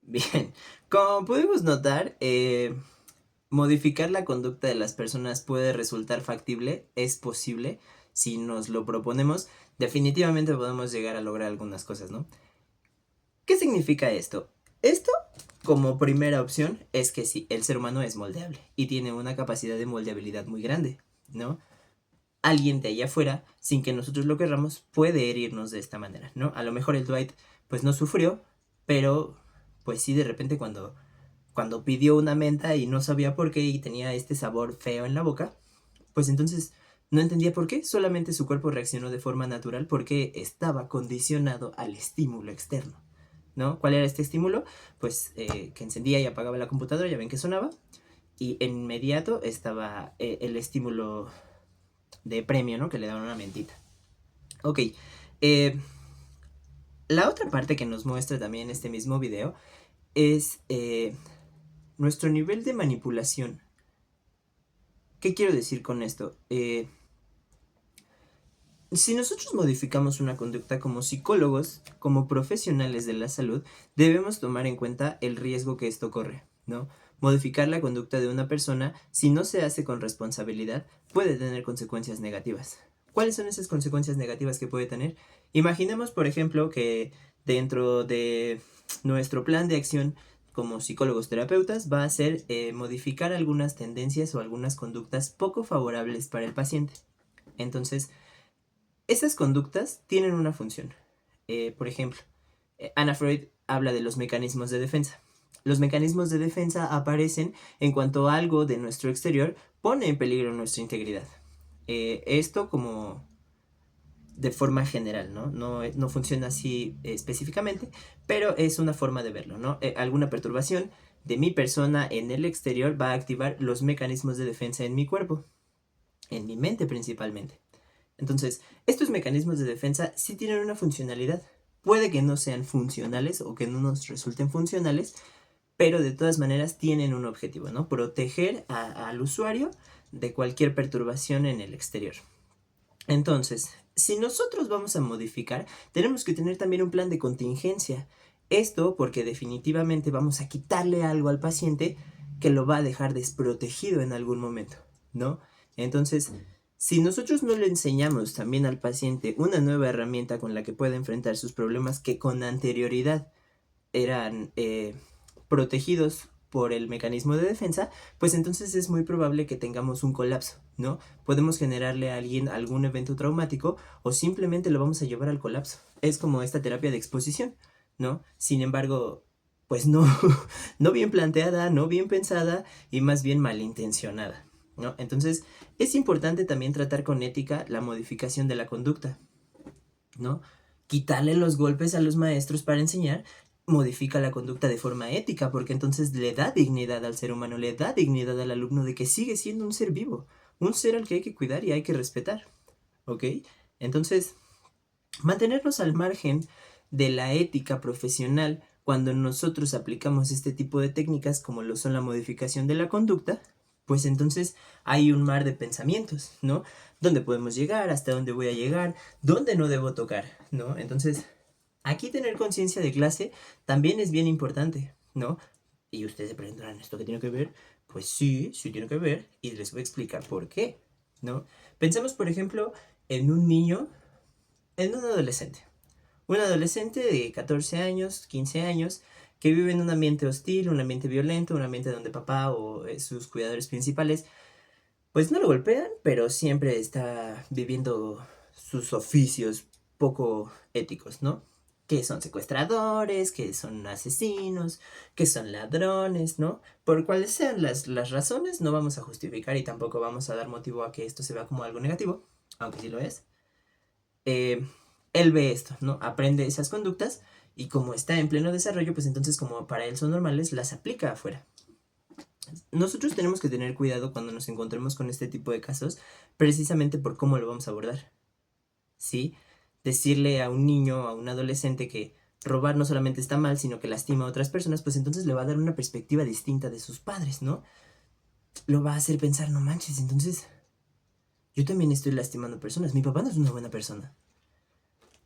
Bien, como pudimos notar, modificar la conducta de las personas puede resultar factible, es posible, si nos lo proponemos, definitivamente podemos llegar a lograr algunas cosas, ¿no? ¿Qué significa esto? Esto, como primera opción, es que sí, el ser humano es moldeable y tiene una capacidad de moldeabilidad muy grande, ¿no? Alguien de allá afuera, sin que nosotros lo querramos, puede herirnos de esta manera, ¿no? A lo mejor el Dwight, pues no sufrió, pero pues sí, de repente cuando pidió una menta y no sabía por qué y tenía este sabor feo en la boca, pues entonces no entendía por qué, solamente su cuerpo reaccionó de forma natural porque estaba condicionado al estímulo externo, ¿no? ¿Cuál era este estímulo? Pues que encendía y apagaba la computadora, ya ven que sonaba, y en inmediato estaba el estímulo de premio, ¿no? Que le daban una mentita. Ok, la otra parte que nos muestra también este mismo video es nuestro nivel de manipulación. ¿Qué quiero decir con esto? Si nosotros modificamos una conducta como psicólogos, como profesionales de la salud, debemos tomar en cuenta el riesgo que esto corre, ¿no? Modificar la conducta de una persona, si no se hace con responsabilidad, puede tener consecuencias negativas. ¿Cuáles son esas consecuencias negativas que puede tener? Imaginemos, por ejemplo, que dentro de nuestro plan de acción como psicólogos terapeutas va a ser modificar algunas tendencias o algunas conductas poco favorables para el paciente. Entonces, esas conductas tienen una función. Por ejemplo, Anna Freud habla de los mecanismos de defensa. Los mecanismos de defensa aparecen en cuanto algo de nuestro exterior pone en peligro nuestra integridad. Esto como de forma general, ¿no? No funciona así específicamente, pero es una forma de verlo, ¿no? Alguna perturbación de mi persona en el exterior va a activar los mecanismos de defensa en mi cuerpo, en mi mente principalmente. Entonces, estos mecanismos de defensa sí tienen una funcionalidad. Puede que no sean funcionales o que no nos resulten funcionales, pero de todas maneras tienen un objetivo, ¿no? Proteger al usuario de cualquier perturbación en el exterior. Entonces, si nosotros vamos a modificar, tenemos que tener también un plan de contingencia. Esto porque definitivamente vamos a quitarle algo al paciente que lo va a dejar desprotegido en algún momento, ¿no? Entonces, si nosotros no le enseñamos también al paciente una nueva herramienta con la que pueda enfrentar sus problemas que con anterioridad eran protegidos por el mecanismo de defensa, pues entonces es muy probable que tengamos un colapso, ¿no? Podemos generarle a alguien algún evento traumático o simplemente lo vamos a llevar al colapso. Es como esta terapia de exposición, ¿no? Sin embargo, pues no, no bien planteada, no bien pensada y más bien malintencionada, ¿no? Entonces, es importante también tratar con ética la modificación de la conducta, ¿no? Quitarle los golpes a los maestros para enseñar modifica la conducta de forma ética, porque entonces le da dignidad al ser humano, le da dignidad al alumno de que sigue siendo un ser vivo, un ser al que hay que cuidar y hay que respetar, ¿ok? Entonces, mantenernos al margen de la ética profesional cuando nosotros aplicamos este tipo de técnicas como lo son la modificación de la conducta, pues entonces hay un mar de pensamientos, ¿no? ¿Dónde podemos llegar? ¿Hasta dónde voy a llegar? ¿Dónde no debo tocar? ¿No? Entonces, aquí tener conciencia de clase también es bien importante, ¿no? Y ustedes se preguntarán, ¿esto qué tiene que ver? Pues sí, sí tiene que ver y les voy a explicar por qué, ¿no? Pensemos, por ejemplo, en un niño, en un adolescente. Un adolescente de 14 años, 15 años, que vive en un ambiente hostil, un ambiente violento, un ambiente donde papá o sus cuidadores principales, pues no lo golpean, pero siempre está viviendo sus oficios poco éticos, ¿no? Que son secuestradores, que son asesinos, que son ladrones, ¿no? Por cuales sean las razones, no vamos a justificar y tampoco vamos a dar motivo a que esto se vea como algo negativo, aunque sí lo es. Eh, Él ve esto, ¿no? Aprende esas conductas y como está en pleno desarrollo, pues entonces como para él son normales, las aplica afuera. Nosotros tenemos que tener cuidado cuando nos encontremos con este tipo de casos, precisamente por cómo lo vamos a abordar, ¿sí? Decirle a un niño, a un adolescente que robar no solamente está mal, sino que lastima a otras personas, pues entonces le va a dar una perspectiva distinta de sus padres, ¿no? Lo va a hacer pensar, no manches, entonces yo también estoy lastimando personas, mi papá no es una buena persona.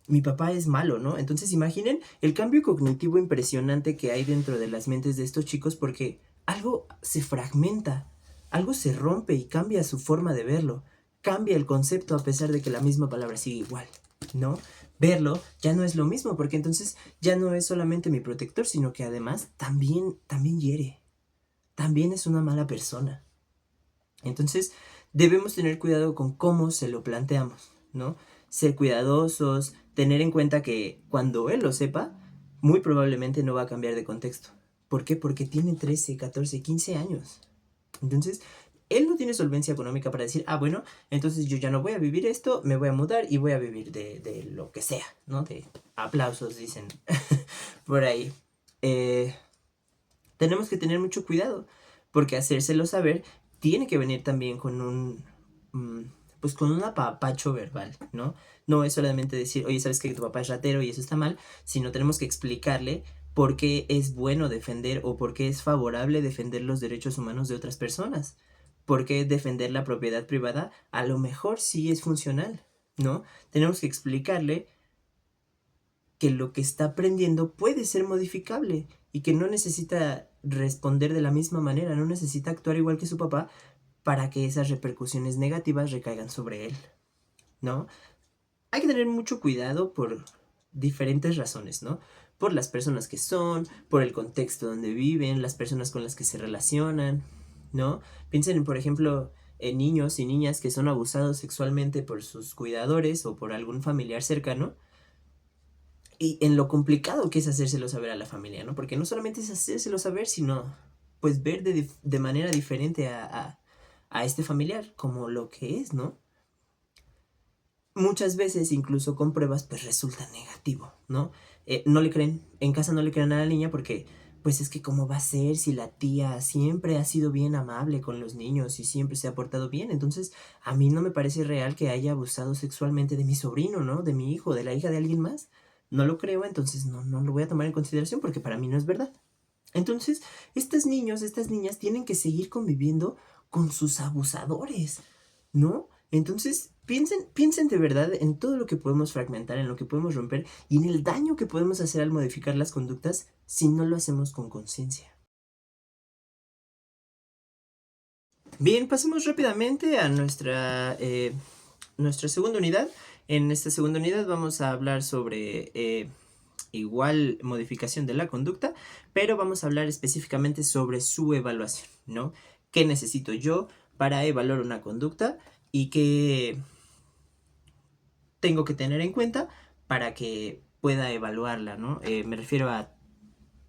Mi papá es malo, ¿no? Entonces imaginen el cambio cognitivo impresionante que hay dentro de las mentes de estos chicos porque algo se fragmenta, algo se rompe y cambia su forma de verlo, cambia el concepto a pesar de que la misma palabra sigue igual, ¿no? Verlo ya no es lo mismo porque entonces ya no es solamente mi protector, sino que además también hiere, también es una mala persona. Entonces debemos tener cuidado con cómo se lo planteamos, ¿no? Ser cuidadosos, tener en cuenta que cuando él lo sepa, muy probablemente no va a cambiar de contexto. ¿Por qué? Porque tiene 13, 14, 15 años. Entonces, él no tiene solvencia económica para decir, ah, bueno, entonces yo ya no voy a vivir esto, me voy a mudar y voy a vivir de lo que sea, ¿no? De aplausos, dicen por ahí. Tenemos que tener mucho cuidado, porque hacérselo saber tiene que venir también con pues con un apapacho verbal, ¿no? No es solamente decir, oye, ¿sabes que tu papá es ratero y eso está mal? Sino tenemos que explicarle por qué es bueno defender o por qué es favorable defender los derechos humanos de otras personas. Por qué defender la propiedad privada a lo mejor sí es funcional, ¿no? Tenemos que explicarle que lo que está aprendiendo puede ser modificable y que no necesita responder de la misma manera, no necesita actuar igual que su papá para que esas repercusiones negativas recaigan sobre él, ¿no? Hay que tener mucho cuidado por diferentes razones, ¿no? Por las personas que son, por el contexto donde viven, las personas con las que se relacionan, ¿no? Piensen, por ejemplo, en niños y niñas que son abusados sexualmente por sus cuidadores o por algún familiar cercano. y en lo complicado que es hacérselo saber a la familia, ¿no? Porque no solamente es hacérselo saber, sino pues ver de manera diferente a este familiar como lo que es, ¿no? Muchas veces incluso con pruebas pues resulta negativo, ¿no? No le creen, en casa no le creen a la niña porque pues es que cómo va a ser si la tía siempre ha sido bien amable con los niños y siempre se ha portado bien. Entonces a mí no me parece real que haya abusado sexualmente de mi sobrino, ¿no? De mi hijo, de la hija de alguien más. No lo creo, entonces no lo voy a tomar en consideración porque para mí no es verdad. Entonces, estos niños, estas niñas tienen que seguir conviviendo con sus abusadores, ¿no? Entonces, piensen de verdad en todo lo que podemos fragmentar, en lo que podemos romper y en el daño que podemos hacer al modificar las conductas si no lo hacemos con conciencia. Bien, pasemos rápidamente a nuestra segunda unidad. En esta segunda unidad vamos a hablar sobre igual modificación de la conducta, pero vamos a hablar específicamente sobre su evaluación, ¿no? ¿Qué necesito yo para evaluar una conducta y qué tengo que tener en cuenta para que pueda evaluarla, ¿no? Me refiero a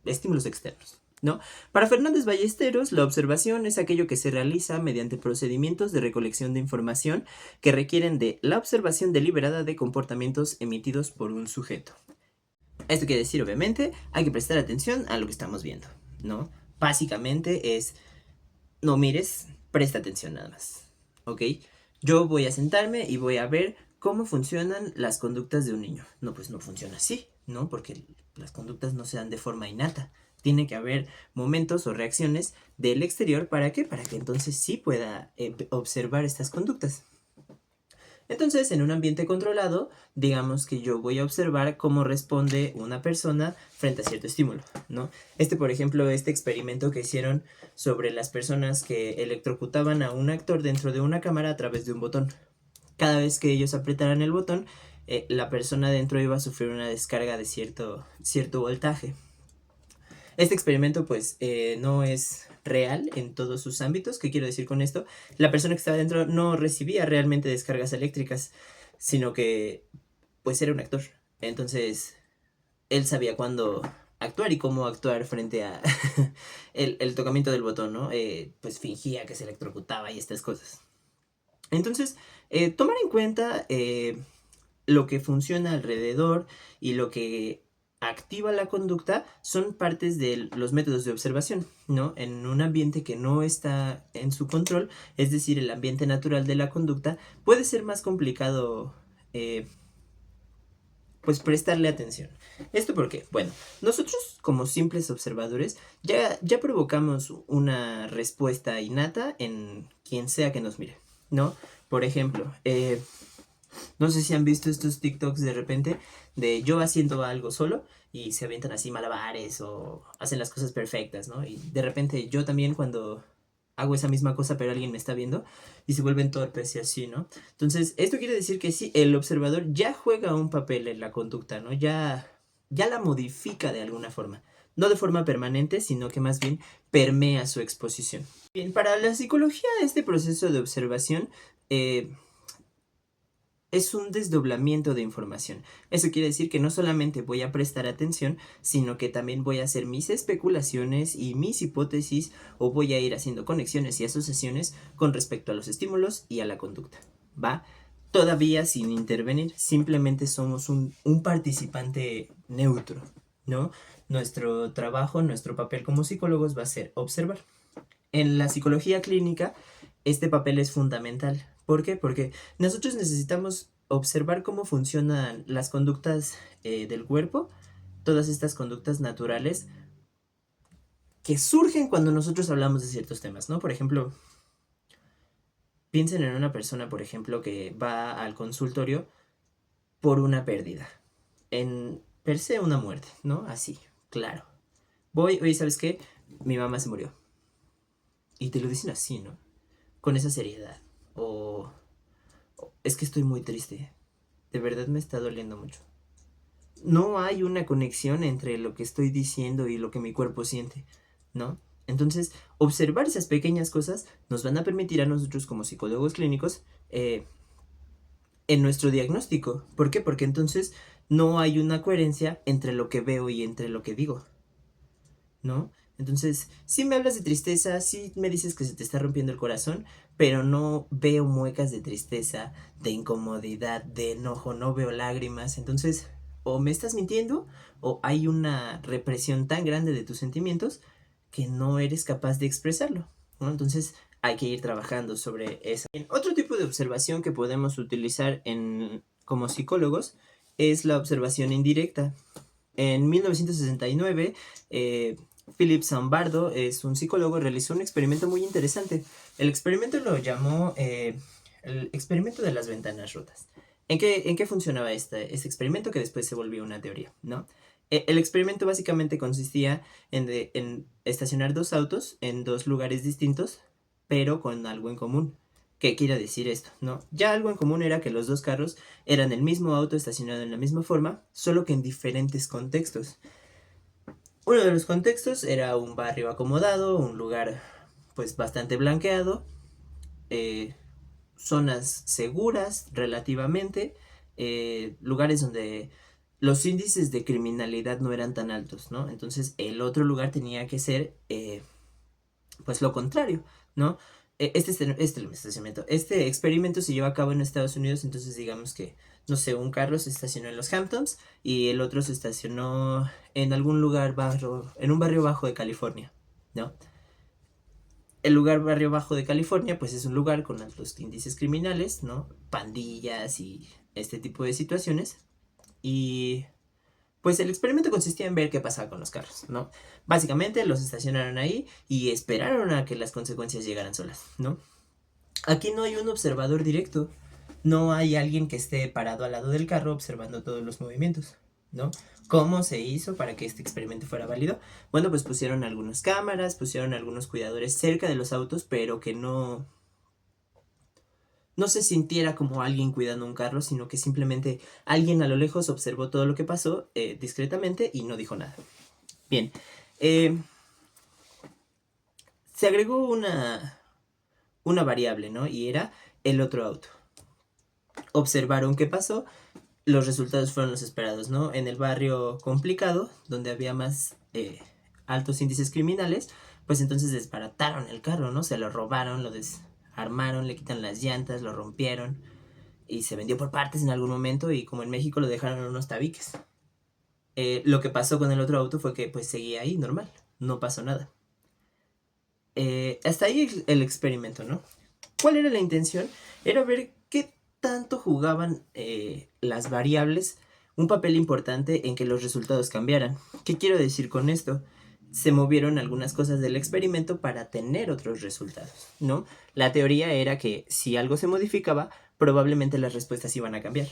estímulos externos, ¿no? Para Fernández Ballesteros, la observación es aquello que se realiza mediante procedimientos de recolección de información que requieren de la observación deliberada de comportamientos emitidos por un sujeto. Esto quiere decir, obviamente, hay que prestar atención a lo que estamos viendo, ¿no? Básicamente es, no mires, presta atención nada más, ¿ok? Yo voy a sentarme y voy a ver cómo funcionan las conductas de un niño. No, pues no funciona así, ¿no? Porque las conductas no se dan de forma innata. Tiene que haber momentos o reacciones del exterior. ¿Para qué? Para que entonces sí pueda observar estas conductas. Entonces, en un ambiente controlado, digamos que yo voy a observar cómo responde una persona frente a cierto estímulo, ¿no? Por ejemplo, este experimento que hicieron sobre las personas que electrocutaban a un actor dentro de una cámara a través de un botón. Cada vez que ellos apretaran el botón, la persona dentro iba a sufrir una descarga de cierto voltaje. Este experimento pues no es real en todos sus ámbitos. ¿Qué quiero decir con esto? La persona que estaba dentro no recibía realmente descargas eléctricas, sino que pues era un actor. Entonces él sabía cuándo actuar y cómo actuar frente a el tocamiento del botón, ¿no? Pues fingía que se electrocutaba y estas cosas. Entonces, tomar en cuenta lo que funciona alrededor y lo que activa la conducta son partes de los métodos de observación, ¿no? En un ambiente que no está en su control, es decir, el ambiente natural de la conducta, puede ser más complicado pues prestarle atención. ¿Esto por qué? Bueno, nosotros como simples observadores ya provocamos una respuesta innata en quien sea que nos mire, ¿no? Por ejemplo, no sé si han visto estos TikToks de repente de yo haciendo algo solo y se avientan así malabares o hacen las cosas perfectas, ¿no? Y de repente yo también cuando hago esa misma cosa pero alguien me está viendo y se vuelven torpes y así, ¿no? Entonces, esto quiere decir que sí, el observador ya juega un papel en la conducta, ¿no? Ya la modifica de alguna forma. No de forma permanente, sino que más bien permea su exposición. Bien, para la psicología este proceso de observación es un desdoblamiento de información. Eso quiere decir que no solamente voy a prestar atención, sino que también voy a hacer mis especulaciones y mis hipótesis o voy a ir haciendo conexiones y asociaciones con respecto a los estímulos y a la conducta. ¿Va? Todavía sin intervenir, simplemente somos un participante neutro, ¿no? Nuestro trabajo, nuestro papel como psicólogos va a ser observar. En la psicología clínica, este papel es fundamental. ¿Por qué? Porque nosotros necesitamos observar cómo funcionan las conductas del cuerpo, todas estas conductas naturales que surgen cuando nosotros hablamos de ciertos temas, ¿no? Por ejemplo, piensen en una persona, por ejemplo, que va al consultorio por una pérdida. En per se una muerte, ¿no? Así, claro. Voy, oye, ¿sabes qué? Mi mamá se murió. Y te lo dicen así, ¿no? Con esa seriedad. O es que estoy muy triste. De verdad me está doliendo mucho. No hay una conexión entre lo que estoy diciendo y lo que mi cuerpo siente, ¿no? Entonces, observar esas pequeñas cosas nos van a permitir a nosotros como psicólogos clínicos en nuestro diagnóstico. ¿Por qué? Porque entonces no hay una coherencia entre lo que veo y entre lo que digo, ¿no? Entonces, sí me hablas de tristeza, sí me dices que se te está rompiendo el corazón, pero no veo muecas de tristeza, de incomodidad, de enojo, no veo lágrimas. Entonces, o me estás mintiendo o hay una represión tan grande de tus sentimientos que no eres capaz de expresarlo, ¿no? Entonces, hay que ir trabajando sobre eso. Otro tipo de observación que podemos utilizar como psicólogos es la observación indirecta. En 1969, Philip Zimbardo es un psicólogo, realizó un experimento muy interesante. El experimento lo llamó el experimento de las ventanas rotas. ¿En qué funcionaba este experimento que después se volvió una teoría, ¿no? El experimento básicamente consistía en estacionar dos autos en dos lugares distintos, pero con algo en común. ¿Qué quiere decir esto? ¿No? Ya algo en común era que los dos carros eran el mismo auto estacionado en la misma forma, solo que en diferentes contextos. Uno de los contextos era un barrio acomodado, un lugar pues bastante blanqueado, eh, zonas seguras relativamente, lugares donde los índices de criminalidad no eran tan altos, ¿no? Entonces el otro lugar tenía que ser pues lo contrario, ¿no? Este experimento se lleva a cabo en Estados Unidos, entonces digamos que, no sé, un carro se estacionó en los Hamptons y el otro se estacionó en algún lugar bajo, en un barrio bajo de California, ¿no? El lugar barrio bajo de California, pues es un lugar con altos índices criminales, ¿no? Pandillas y este tipo de situaciones. Y pues el experimento consistía en ver qué pasaba con los carros, ¿no? Básicamente los estacionaron ahí y esperaron a que las consecuencias llegaran solas, ¿no? Aquí no hay un observador directo, no hay alguien que esté parado al lado del carro observando todos los movimientos, ¿no? ¿Cómo se hizo para que este experimento fuera válido? Bueno, pues pusieron algunas cámaras, pusieron algunos cuidadores cerca de los autos, pero que no se sintiera como alguien cuidando un carro, sino que simplemente alguien a lo lejos observó todo lo que pasó discretamente y no dijo nada. Bien, eh, se agregó una variable, ¿no? Y era el otro auto. Observaron qué pasó, los resultados fueron los esperados, ¿no? En el barrio complicado, donde había más altos índices criminales, pues entonces desbarataron el carro, ¿no? Se lo robaron, lo desarmaron, le quitan las llantas, lo rompieron y se vendió por partes en algún momento y como en México lo dejaron en unos tabiques. Lo que pasó con el otro auto fue que pues seguía ahí normal, no pasó nada. Hasta ahí el experimento, ¿no? ¿Cuál era la intención? Era ver qué tanto jugaban las variables un papel importante en que los resultados cambiaran. ¿Qué quiero decir con esto? Se movieron algunas cosas del experimento para tener otros resultados, ¿no? La teoría era que si algo se modificaba, probablemente las respuestas iban a cambiar.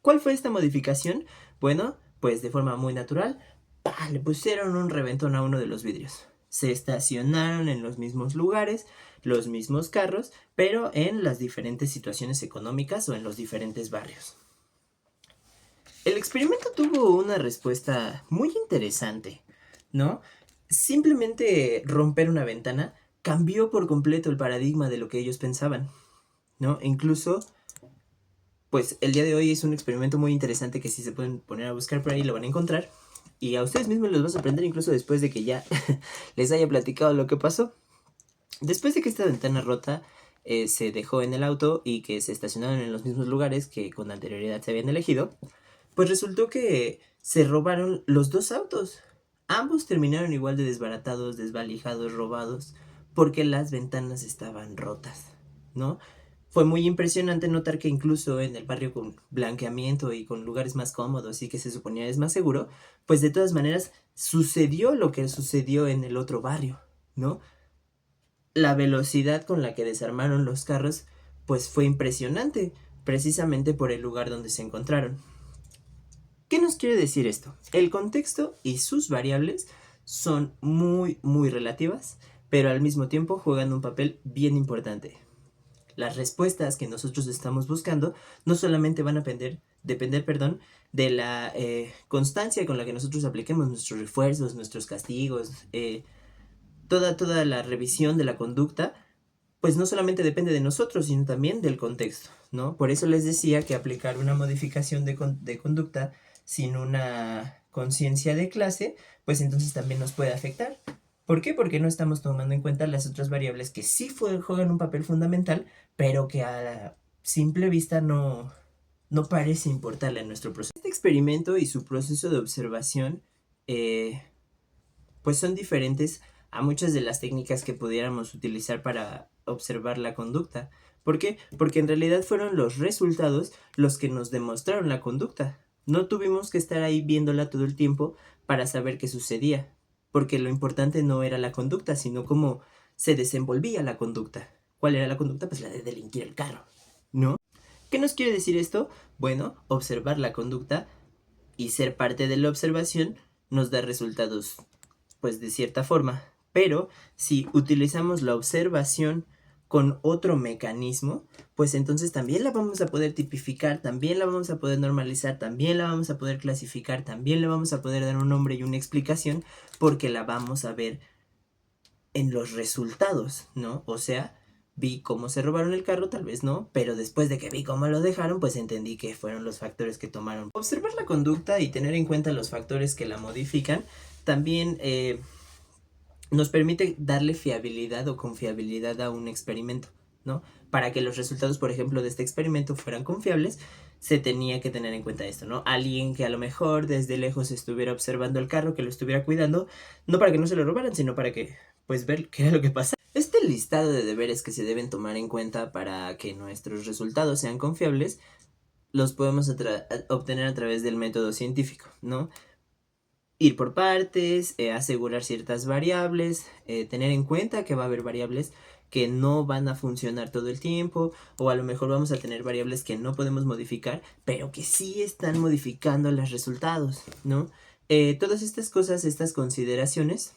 ¿Cuál fue esta modificación? Bueno, pues de forma muy natural, ¡pah!, le pusieron un reventón a uno de los vidrios. Se estacionaron en los mismos lugares, los mismos carros, pero en las diferentes situaciones económicas o en los diferentes barrios. El experimento tuvo una respuesta muy interesante, ¿no? Simplemente romper una ventana cambió por completo el paradigma de lo que ellos pensaban, ¿no? E incluso, pues el día de hoy es un experimento muy interesante que si se pueden poner a buscar por ahí lo van a encontrar. Y a ustedes mismos les va a sorprender incluso después de que ya les haya platicado lo que pasó. Después de que esta ventana rota se dejó en el auto y que se estacionaron en los mismos lugares que con anterioridad se habían elegido, pues resultó que se robaron los dos autos. Ambos terminaron igual de desbaratados, desvalijados, robados, porque las ventanas estaban rotas, ¿no? Fue muy impresionante notar que incluso en el barrio con blanqueamiento y con lugares más cómodos y que se suponía es más seguro, pues de todas maneras sucedió lo que sucedió en el otro barrio, ¿no? La velocidad con la que desarmaron los carros pues fue impresionante, precisamente por el lugar donde se encontraron. ¿Qué nos quiere decir esto? El contexto y sus variables son muy relativas, pero al mismo tiempo juegan un papel bien importante. Las respuestas que nosotros estamos buscando no solamente van a depender de la constancia con la que nosotros apliquemos nuestros refuerzos, nuestros castigos, toda la revisión de la conducta, pues no solamente depende de nosotros, sino también del contexto, ¿no? Por eso les decía que aplicar una modificación de conducta sin una conciencia de clase, pues entonces también nos puede afectar. ¿Por qué? Porque no estamos tomando en cuenta las otras variables que sí juegan un papel fundamental, pero que a simple vista no parece importarle a nuestro proceso. Este experimento y su proceso de observación, pues son diferentes a muchas de las técnicas que pudiéramos utilizar para observar la conducta. ¿Por qué? Porque en realidad fueron los resultados los que nos demostraron la conducta. No tuvimos que estar ahí viéndola todo el tiempo para saber qué sucedía, porque lo importante no era la conducta, sino cómo se desenvolvía la conducta. ¿Cuál era la conducta? Pues la de delinquir el carro, ¿no? ¿Qué nos quiere decir esto? Bueno, observar la conducta y ser parte de la observación nos da resultados, pues de cierta forma. Pero si utilizamos la observación con otro mecanismo, pues entonces también la vamos a poder tipificar, también la vamos a poder normalizar, también la vamos a poder clasificar, también le vamos a poder dar un nombre y una explicación, porque la vamos a ver en los resultados, ¿no? O sea, vi cómo se robaron el carro, tal vez no, pero después de que vi cómo lo dejaron, pues entendí que fueron los factores que tomaron. Observar la conducta y tener en cuenta los factores que la modifican también nos permite darle fiabilidad o confiabilidad a un experimento, ¿no? Para que los resultados, por ejemplo, de este experimento fueran confiables, se tenía que tener en cuenta esto, ¿no? Alguien que a lo mejor desde lejos estuviera observando el carro, que lo estuviera cuidando, no para que no se lo robaran, sino para que, pues, ver qué era lo que pasa. Este listado de deberes que se deben tomar en cuenta para que nuestros resultados sean confiables, los podemos obtener a través del método científico, ¿no? Ir por partes, asegurar ciertas variables, tener en cuenta que va a haber variables que no van a funcionar todo el tiempo, o a lo mejor vamos a tener variables que no podemos modificar, pero que sí están modificando los resultados, ¿no? Todas estas cosas, estas consideraciones,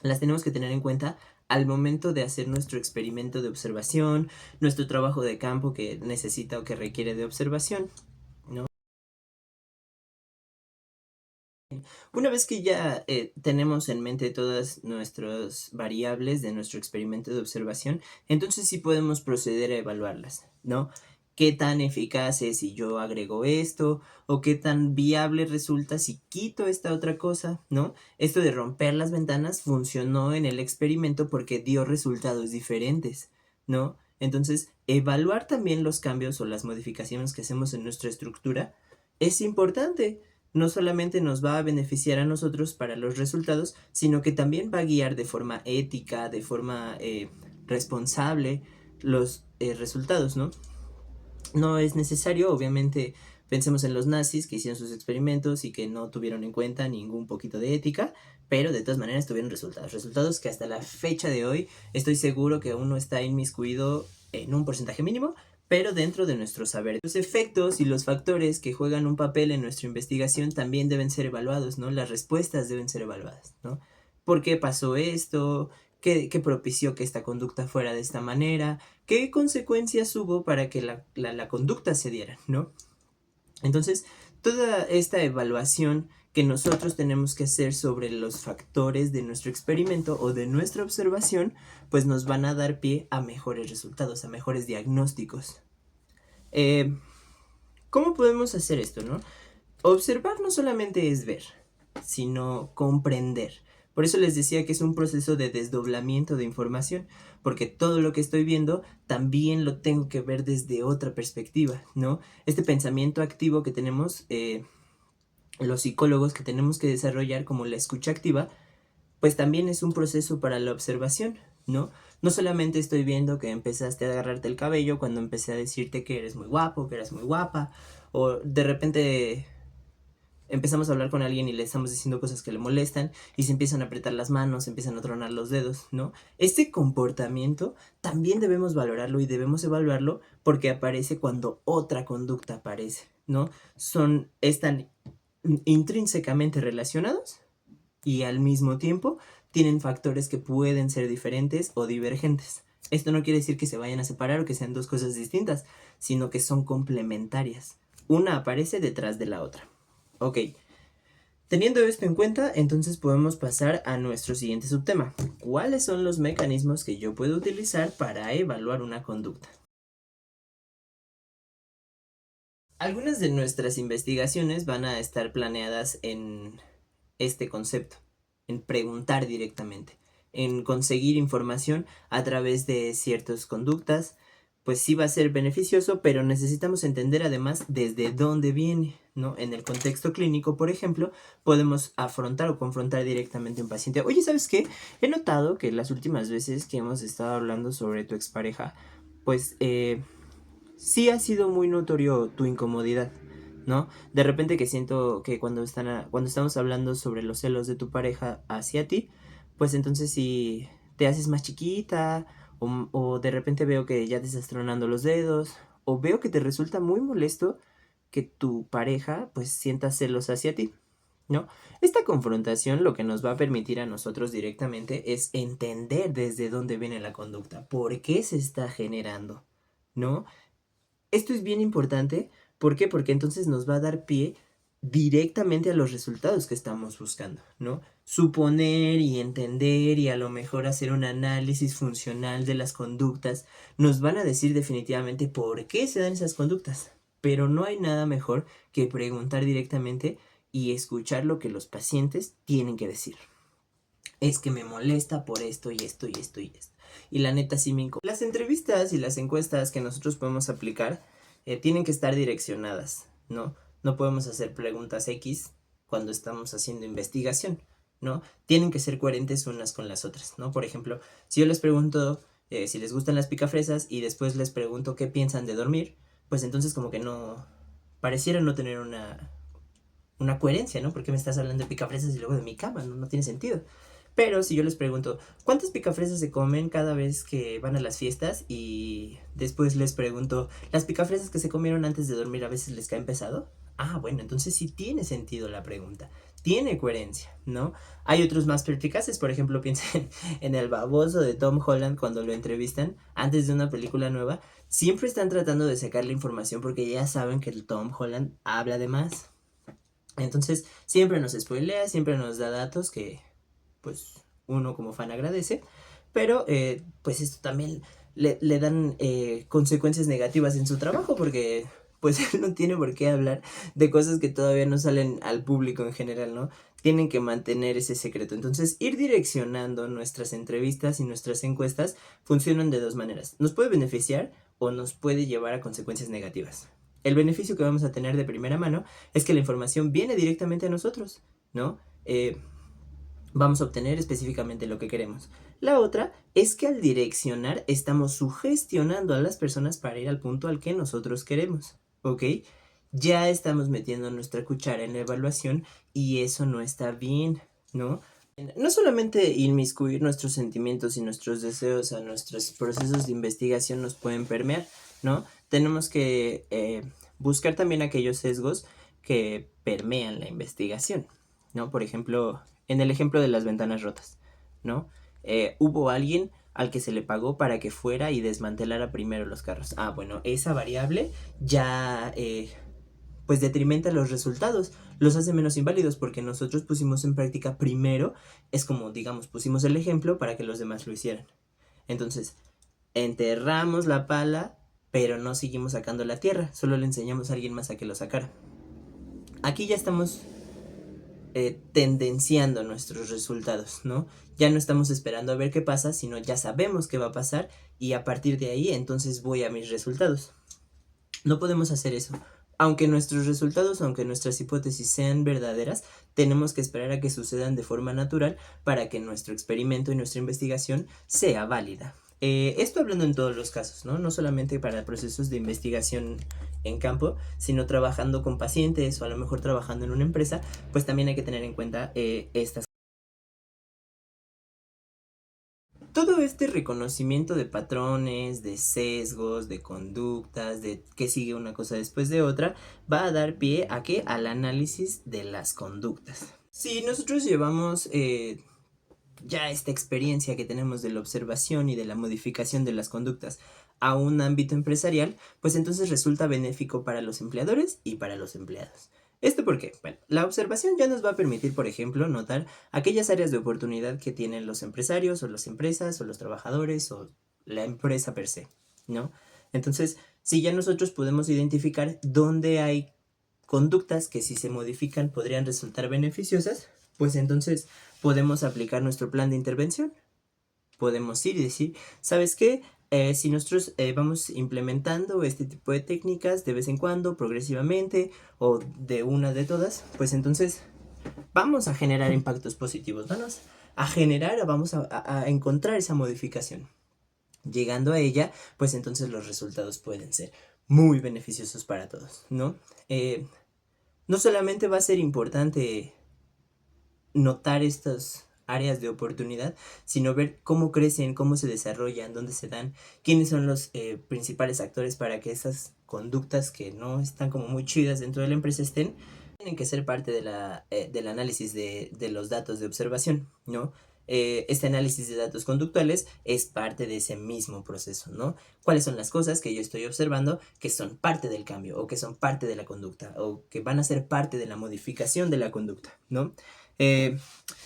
las tenemos que tener en cuenta al momento de hacer nuestro experimento de observación, nuestro trabajo de campo que necesita o que requiere de observación, ¿no? Una vez que ya tenemos en mente todas nuestras variables de nuestro experimento de observación, entonces sí podemos proceder a evaluarlas, ¿no? ¿Qué tan eficaz es si yo agrego esto? ¿O qué tan viable resulta si quito esta otra cosa? ¿No? Esto de romper las ventanas funcionó en el experimento porque dio resultados diferentes, ¿no? Entonces, evaluar también los cambios o las modificaciones que hacemos en nuestra estructura es importante. No solamente nos va a beneficiar a nosotros para los resultados, sino que también va a guiar de forma ética, de forma responsable los resultados, ¿no? No es necesario, obviamente, pensemos en los nazis que hicieron sus experimentos y que no tuvieron en cuenta ningún poquito de ética, pero de todas maneras tuvieron resultados. Resultados que hasta la fecha de hoy estoy seguro que aún no está inmiscuido en un porcentaje mínimo, pero dentro de nuestro saber. Los efectos y los factores que juegan un papel en nuestra investigación también deben ser evaluados, ¿no? Las respuestas deben ser evaluadas, ¿no? ¿Por qué pasó esto? ¿Qué propició que esta conducta fuera de esta manera? ¿Qué consecuencias hubo para que la conducta se diera, ¿no? Entonces, toda esta evaluación que nosotros tenemos que hacer sobre los factores de nuestro experimento o de nuestra observación, pues nos van a dar pie a mejores resultados, a mejores diagnósticos. ¿Cómo podemos hacer esto, no? Observar no solamente es ver, sino comprender. Por eso les decía que es un proceso de desdoblamiento de información, porque todo lo que estoy viendo también lo tengo que ver desde otra perspectiva, ¿no? Este pensamiento activo que tenemos los psicólogos, que tenemos que desarrollar como la escucha activa, pues también es un proceso para la observación, ¿no? No solamente estoy viendo que empezaste a agarrarte el cabello cuando empecé a decirte que eres muy guapo, que eres muy guapa, o de repente empezamos a hablar con alguien y le estamos diciendo cosas que le molestan y se empiezan a apretar las manos, se empiezan a tronar los dedos, ¿no? Este comportamiento también debemos valorarlo y debemos evaluarlo porque aparece cuando otra conducta aparece, ¿no? Están intrínsecamente relacionados y al mismo tiempo tienen factores que pueden ser diferentes o divergentes. Esto no quiere decir que se vayan a separar o que sean dos cosas distintas, sino que son complementarias. Una aparece detrás de la otra. Ok, Teniendo esto en cuenta, entonces podemos pasar a nuestro siguiente subtema. ¿Cuáles son los mecanismos que yo puedo utilizar para evaluar una conducta? Algunas de nuestras investigaciones van a estar planeadas en este concepto, en preguntar directamente, en conseguir información a través de ciertas conductas, pues sí va a ser beneficioso, pero necesitamos entender además desde dónde viene, ¿no? En el contexto clínico, por ejemplo, podemos afrontar o confrontar directamente a un paciente. Oye, ¿sabes qué? He notado que las últimas veces que hemos estado hablando sobre tu expareja, pues sí ha sido muy notorio tu incomodidad, ¿no? De repente que siento que cuando estamos hablando sobre los celos de tu pareja hacia ti, pues entonces si te haces más chiquita o de repente veo que ya te estás tronando los dedos o veo que te resulta muy molesto que tu pareja pues sienta celos hacia ti, ¿no? Esta confrontación lo que nos va a permitir a nosotros directamente es entender desde dónde viene la conducta, por qué se está generando, ¿no? Esto es bien importante, ¿por qué? Porque entonces nos va a dar pie directamente a los resultados que estamos buscando, ¿no? Suponer y entender y a lo mejor hacer un análisis funcional de las conductas nos van a decir definitivamente por qué se dan esas conductas, pero no hay nada mejor que preguntar directamente y escuchar lo que los pacientes tienen que decir. Es que me molesta por esto y esto y esto y esto. Y la neta sí me incomoda. Las entrevistas y las encuestas que nosotros podemos aplicar tienen que estar direccionadas, ¿no? No podemos hacer preguntas X cuando estamos haciendo investigación, ¿no? Tienen que ser coherentes unas con las otras, ¿no? Por ejemplo, si yo les pregunto si les gustan las picafresas y después les pregunto qué piensan de dormir, pues entonces como que no, pareciera no tener una coherencia, ¿no? Porque me estás hablando de picafresas y luego de mi cama, ¿no? No tiene sentido. Pero si yo les pregunto, ¿cuántas picafresas se comen cada vez que van a las fiestas? Y después les pregunto, ¿las picafresas que se comieron antes de dormir a veces les caen pesado? Ah, bueno, entonces sí tiene sentido la pregunta. Tiene coherencia, ¿no? Hay otros más perspicaces, por ejemplo, piensen en el baboso de Tom Holland cuando lo entrevistan antes de una película nueva. Siempre están tratando de sacar la información porque ya saben que el Tom Holland habla de más. Entonces, siempre nos spoilea, siempre nos da datos que pues uno como fan agradece, pero pues esto también le dan consecuencias negativas en su trabajo porque pues él no tiene por qué hablar de cosas que todavía no salen al público en general, ¿no? Tienen que mantener ese secreto. Entonces, ir direccionando nuestras entrevistas y nuestras encuestas funcionan de dos maneras. Nos puede beneficiar o nos puede llevar a consecuencias negativas. El beneficio que vamos a tener de primera mano es que la información viene directamente a nosotros, ¿no? Vamos a obtener específicamente lo que queremos. La otra es que al direccionar estamos sugestionando a las personas para ir al punto al que nosotros queremos, ¿ok? Ya estamos metiendo nuestra cuchara en la evaluación y eso no está bien, ¿no? No solamente inmiscuir nuestros sentimientos y nuestros deseos a nuestros procesos de investigación nos pueden permear, ¿no? Tenemos que buscar también aquellos sesgos que permean la investigación, ¿no? Por ejemplo, en el ejemplo de las ventanas rotas, ¿no? Hubo alguien al que se le pagó para que fuera y desmantelara primero los carros. Ah, bueno, esa variable ya pues detrimenta los resultados, los hace menos inválidos porque nosotros pusimos en práctica primero, es como digamos, pusimos el ejemplo para que los demás lo hicieran. Entonces, enterramos la pala, pero no seguimos sacando la tierra, solo le enseñamos a alguien más a que lo sacara. Aquí ya estamos tendenciando nuestros resultados, ¿no? Ya no estamos esperando a ver qué pasa, sino ya sabemos qué va a pasar y a partir de ahí entonces voy a mis resultados. No podemos hacer eso. Aunque nuestros resultados, aunque nuestras hipótesis sean verdaderas, tenemos que esperar a que sucedan de forma natural para que nuestro experimento y nuestra investigación sea válida. Esto hablando en todos los casos, ¿no? No solamente para procesos de investigación en campo, sino trabajando con pacientes o a lo mejor trabajando en una empresa, pues también hay que tener en cuenta estas. Todo este reconocimiento de patrones, de sesgos, de conductas, de qué sigue una cosa después de otra, va a dar pie a qué? Al análisis de las conductas. Si nosotros llevamos ya esta experiencia que tenemos de la observación y de la modificación de las conductas a un ámbito empresarial, pues entonces resulta benéfico para los empleadores y para los empleados. ¿Esto por qué? Bueno, la observación ya nos va a permitir, por ejemplo, notar aquellas áreas de oportunidad que tienen los empresarios o las empresas o los trabajadores o la empresa per se, ¿no? Entonces, si ya nosotros podemos identificar dónde hay conductas que si se modifican podrían resultar beneficiosas, pues entonces podemos aplicar nuestro plan de intervención. Podemos ir y decir, ¿sabes qué? Si nosotros vamos implementando este tipo de técnicas de vez en cuando, progresivamente, o de una de todas, pues entonces vamos a generar impactos positivos, vamos a generar, vamos a encontrar esa modificación. Llegando a ella, pues entonces los resultados pueden ser muy beneficiosos para todos, ¿no? No solamente va a ser importante notar estas áreas de oportunidad, sino ver cómo crecen, cómo se desarrollan, dónde se dan, quiénes son los principales actores para que esas conductas que no están como muy chidas dentro de la empresa estén, tienen que ser parte de del análisis de los datos de observación, ¿no? Este análisis de datos conductuales es parte de ese mismo proceso, ¿no? ¿Cuáles son las cosas que yo estoy observando que son parte del cambio o que son parte de la conducta o que van a ser parte de la modificación de la conducta, ¿no?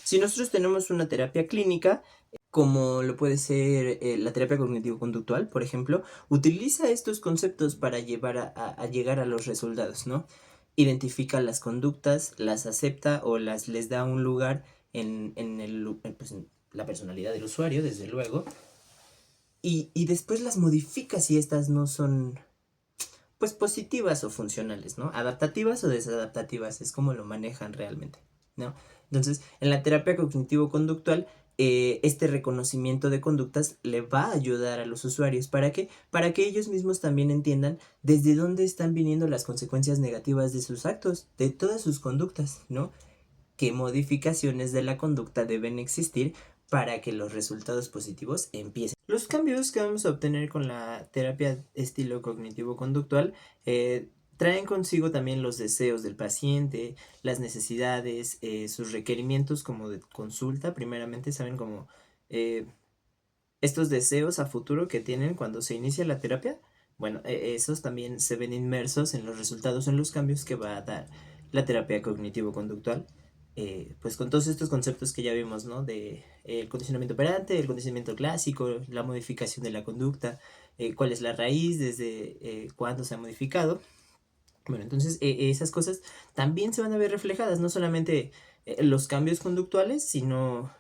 Si nosotros tenemos una terapia clínica, como lo puede ser la terapia cognitivo-conductual, por ejemplo, utiliza estos conceptos para llevar a llegar a los resultados, ¿no? Identifica las conductas, las acepta o les da un lugar en la personalidad del usuario, desde luego, y después las modifica si estas no son, pues, positivas o funcionales, ¿no? Adaptativas o desadaptativas, es como lo manejan realmente, ¿no? Entonces, en la terapia cognitivo-conductual, este reconocimiento de conductas le va a ayudar a los usuarios. ¿Para qué? Para que ellos mismos también entiendan desde dónde están viniendo las consecuencias negativas de sus actos, de todas sus conductas, ¿no? Qué modificaciones de la conducta deben existir para que los resultados positivos empiecen. Los cambios que vamos a obtener con la terapia estilo cognitivo-conductual traen consigo también los deseos del paciente, las necesidades, sus requerimientos como de consulta, primeramente, saben como estos deseos a futuro que tienen cuando se inicia la terapia. Bueno, esos también se ven inmersos en los resultados, en los cambios que va a dar la terapia cognitivo-conductual. Pues con todos estos conceptos que ya vimos, ¿no? De el condicionamiento operante, el condicionamiento clásico, la modificación de la conducta, cuál es la raíz, desde cuándo se ha modificado. Bueno, entonces esas cosas también se van a ver reflejadas, no solamente los cambios conductuales, sino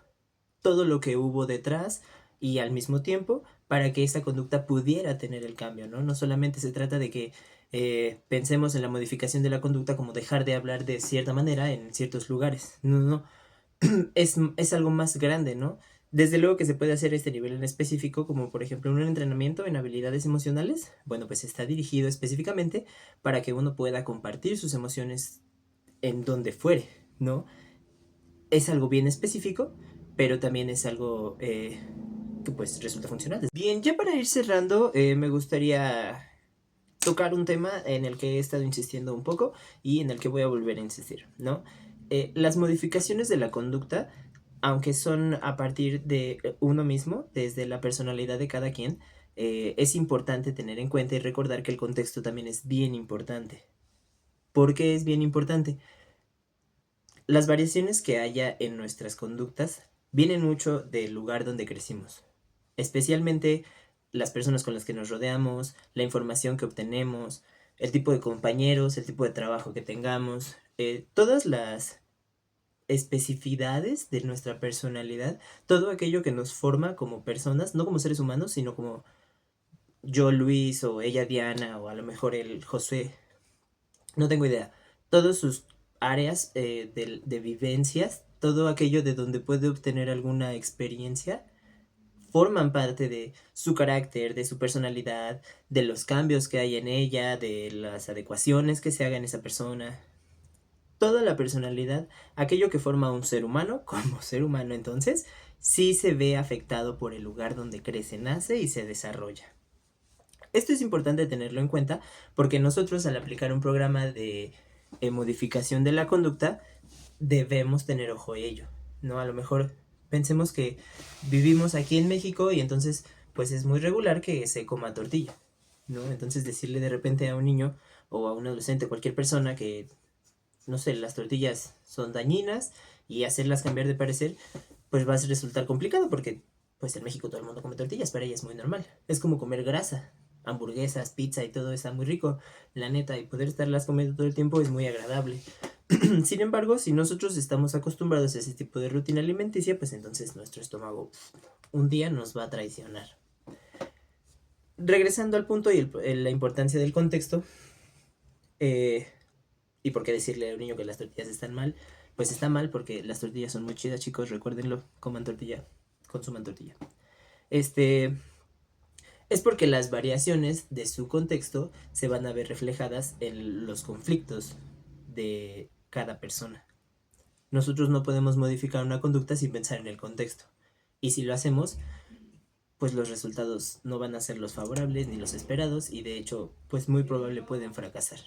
todo lo que hubo detrás y al mismo tiempo para que esa conducta pudiera tener el cambio, ¿no? No solamente se trata de que pensemos en la modificación de la conducta como dejar de hablar de cierta manera en ciertos lugares. No, no, es algo más grande, ¿no? Desde luego que se puede hacer este nivel en específico, como por ejemplo un entrenamiento en habilidades emocionales. Bueno, pues está dirigido específicamente para que uno pueda compartir sus emociones en donde fuere, ¿no? Es algo bien específico, pero también es algo que pues resulta funcional. Bien, ya para ir cerrando, me gustaría tocar un tema en el que he estado insistiendo un poco y en el que voy a volver a insistir, ¿no? Las modificaciones de la conducta, aunque son a partir de uno mismo, desde la personalidad de cada quien, es importante tener en cuenta y recordar que el contexto también es bien importante. ¿Por qué es bien importante? Las variaciones que haya en nuestras conductas vienen mucho del lugar donde crecimos, especialmente las personas con las que nos rodeamos, la información que obtenemos, el tipo de compañeros, el tipo de trabajo que tengamos, todas las especificidades de nuestra personalidad, todo aquello que nos forma como personas, no como seres humanos, sino como yo Luis o ella Diana o a lo mejor el José, no tengo idea, todas sus áreas de vivencias, todo aquello de donde puede obtener alguna experiencia, forman parte de su carácter, de su personalidad, de los cambios que hay en ella, de las adecuaciones que se hagan en esa persona. Toda la personalidad, aquello que forma un ser humano, como ser humano entonces, sí se ve afectado por el lugar donde crece, nace y se desarrolla. Esto es importante tenerlo en cuenta porque nosotros al aplicar un programa de modificación de la conducta debemos tener ojo a ello, ¿no? A lo mejor pensemos que vivimos aquí en México y entonces pues es muy regular que se coma tortilla, ¿no? Entonces decirle de repente a un niño o a un adolescente, cualquier persona que no sé, las tortillas son dañinas y hacerlas cambiar de parecer, pues va a resultar complicado porque pues en México todo el mundo come tortillas, para ella es muy normal. Es como comer grasa, hamburguesas, pizza y todo está muy rico, la neta, y poder estarlas comiendo todo el tiempo es muy agradable. Sin embargo, si nosotros estamos acostumbrados a ese tipo de rutina alimenticia, pues entonces nuestro estómago un día nos va a traicionar. Regresando al punto y la importancia del contexto, y por qué decirle al niño que las tortillas están mal, pues está mal porque las tortillas son muy chidas, chicos, recuérdenlo, coman tortilla, consuman tortilla. Es porque las variaciones de su contexto se van a ver reflejadas en los conflictos de cada persona. Nosotros no podemos modificar una conducta sin pensar en el contexto. Y si lo hacemos, pues los resultados no van a ser los favorables ni los esperados y de hecho, pues muy probable pueden fracasar.